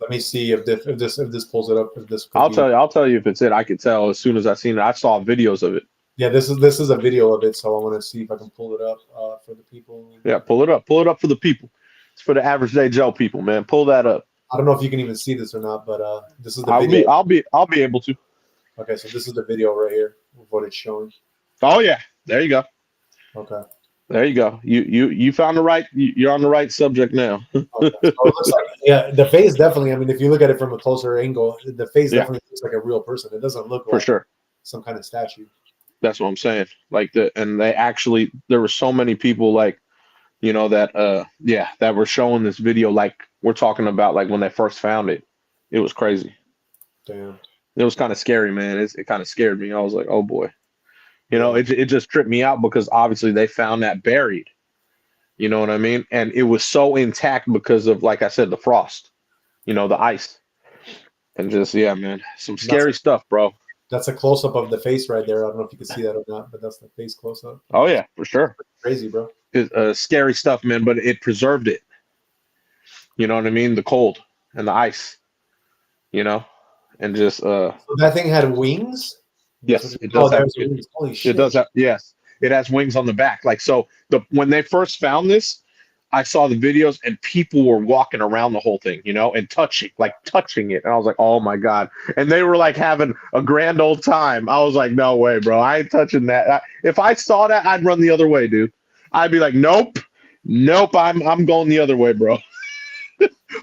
Let me see if this pulls it up. If this could I'll be. tell you if it's it. I could tell as soon as I seen it. I saw videos of it. Yeah, this is a video of it, so I want to see if I can pull it up for the people. Yeah, pull it up. Pull it up for the people. It's for the average day Joe people, man. Pull that up. I don't know if you can even see this or not, but this is the video. I'll be able to. Okay, so this is the video right here of what it's showing. Oh yeah, there you go. Okay. There you go. You found the right. You're on the right subject now. Okay. So it looks like, yeah, the face definitely. I mean, if you look at it from a closer angle, the face Yeah, definitely looks like a real person. It doesn't look for like sure. some kind of statue. That's what I'm saying. Like and they actually there were so many people like that were showing this video like we're talking about like when they first found it. It was crazy. Damn. It was kind of scary, man. It kind of scared me. I was like, oh boy. Yeah. It just tripped me out because obviously they found that buried. You know what I mean? And it was so intact because of, like I said, the frost, the ice. And just, yeah, man, some scary stuff, bro. That's a close up of the face right there. I don't know if you can see that or not, but that's the face close up. Oh, yeah, for sure. Crazy, bro. It's scary stuff, man, but it preserved it. You know what I mean? The cold and the ice, and just. So that thing had wings? Yes, it does have. Wings. Holy shit. It does have. Yes, it has wings on the back. Like so, when they first found this, I saw the videos and people were walking around the whole thing, and touching it, and I was like, oh my god! And they were like having a grand old time. I was like, no way, bro! I ain't touching that. If I saw that, I'd run the other way, dude. I'd be like, nope, nope. I'm going the other way, bro.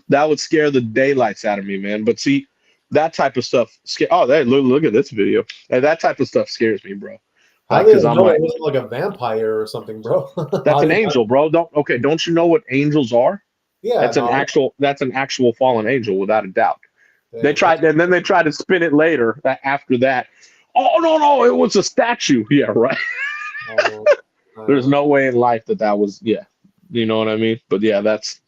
That would scare the daylights out of me, man. But see, that type of stuff. Oh, hey, look at this video. And that type of stuff scares me, bro. How Like, did because it I'm know like, it wasn't like a vampire or something, bro? that's an angel, bro. Don't you know what angels are? Yeah, That's an actual fallen angel, without a doubt. They damn. tried, and then they tried to spin it later. After that, oh no, it was a statue. Yeah, right. There's no way in life that was. Yeah, you know what I mean. But yeah, that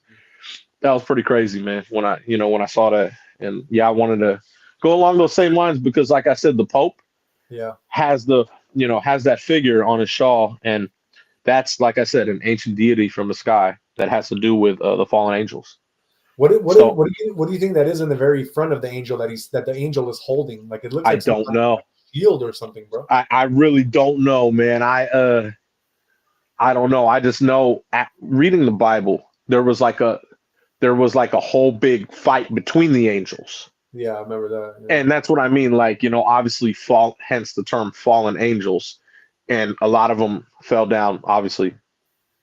was pretty crazy, man. When I saw that, and yeah, I wanted to go along those same lines because, like I said, the Pope Yeah. has has that figure on his shawl, and that's, like I said, an ancient deity from the sky that has to do with the fallen angels. What do you think that is in the very front of the angel that the angel is holding? Like it looks I like some don't kind of know. shield or something, bro. I really don't know, man. I don't know. I just know reading the Bible, there was like a whole big fight between the angels. Yeah, I remember that. Yeah. And that's what I mean. Like, obviously hence the term fallen angels. And a lot of them fell down, obviously,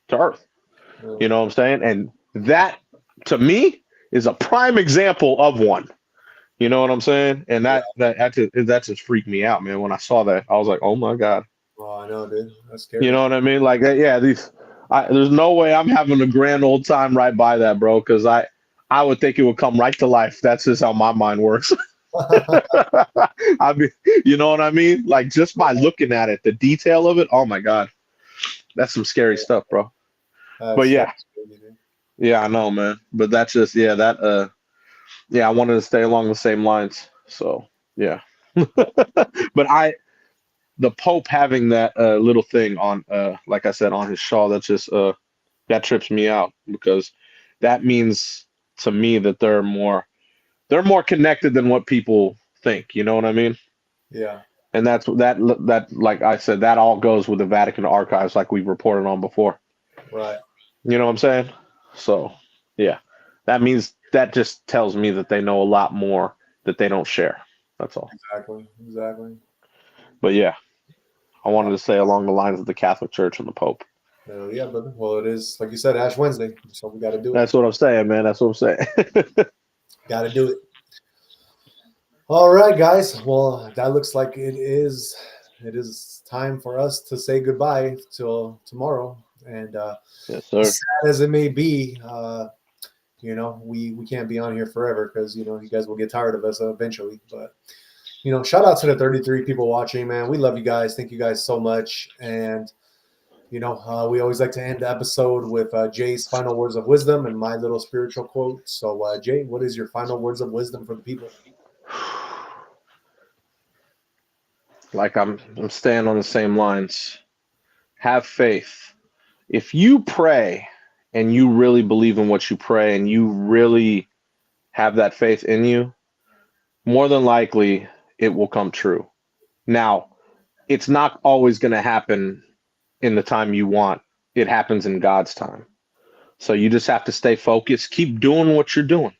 to earth. Yeah. You know what I'm saying? And that, to me, is a prime example of one. You know what I'm saying? And that just freaked me out, man. When I saw that, I was like, oh my God. Oh, I know, dude. That's scary. You know what I mean? Like, yeah, there's no way I'm having a grand old time right by that, bro, because I would think it would come right to life. That's just how my mind works. I mean, you know what I mean? Like, just by looking at it, the detail of it, oh my God. That's some scary stuff, bro. But yeah. Yeah, I know, man. But that's just, yeah, I wanted to stay along the same lines. So, yeah. But the Pope having that little thing on, like I said, on his shawl, that's just, that trips me out because that means to me that they're more connected than what people think. You know what I mean? Yeah. And that's that, like I said, that all goes with the Vatican archives, like we reported on before. Right. You know what I'm saying? So, yeah, that just tells me that they know a lot more that they don't share. That's all. Exactly. But yeah, I wanted to say along the lines of the Catholic Church and the Pope. Yeah, brother. Well, it is, like you said, Ash Wednesday, so we got to do it. That's what I'm saying, man. That's what I'm saying. Got to do it. All right, guys. Well, that looks like it is. It is time for us to say goodbye till tomorrow. And Yes, sir. as sad as it may be, we can't be on here forever because you guys will get tired of us eventually. But shout out to the 33 people watching, man. We love you guys. Thank you guys so much. And we always like to end the episode with Jay's final words of wisdom and my little spiritual quote. So, Jay, what is your final words of wisdom for the people? Like I'm staying on the same lines. Have faith. If you pray and you really believe in what you pray and you really have that faith in you, more than likely it will come true. Now, it's not always going to happen in the time you want. It happens in God's time. So you just have to stay focused. Keep doing what you're doing.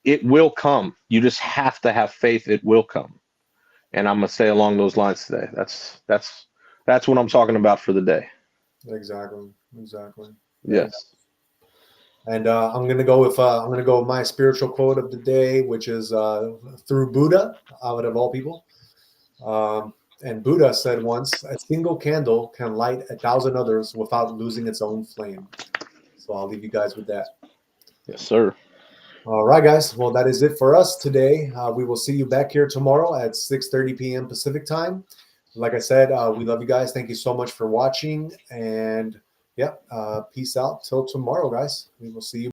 It will come. You just have to have faith. It will come. And I'm going to say along those lines today. That's what I'm talking about for the day. Exactly. Yes. And I'm gonna go with my spiritual quote of the day, which is through Buddha, out of all people. And Buddha said once, "A single candle can light 1,000 others without losing its own flame." So I'll leave you guys with that. Yes, sir. All right, guys. Well, that is it for us today. We will see you back here tomorrow at 6:30 p.m. Pacific time. Like I said, we love you guys. Thank you so much for watching. And peace out till tomorrow, guys. We will see you.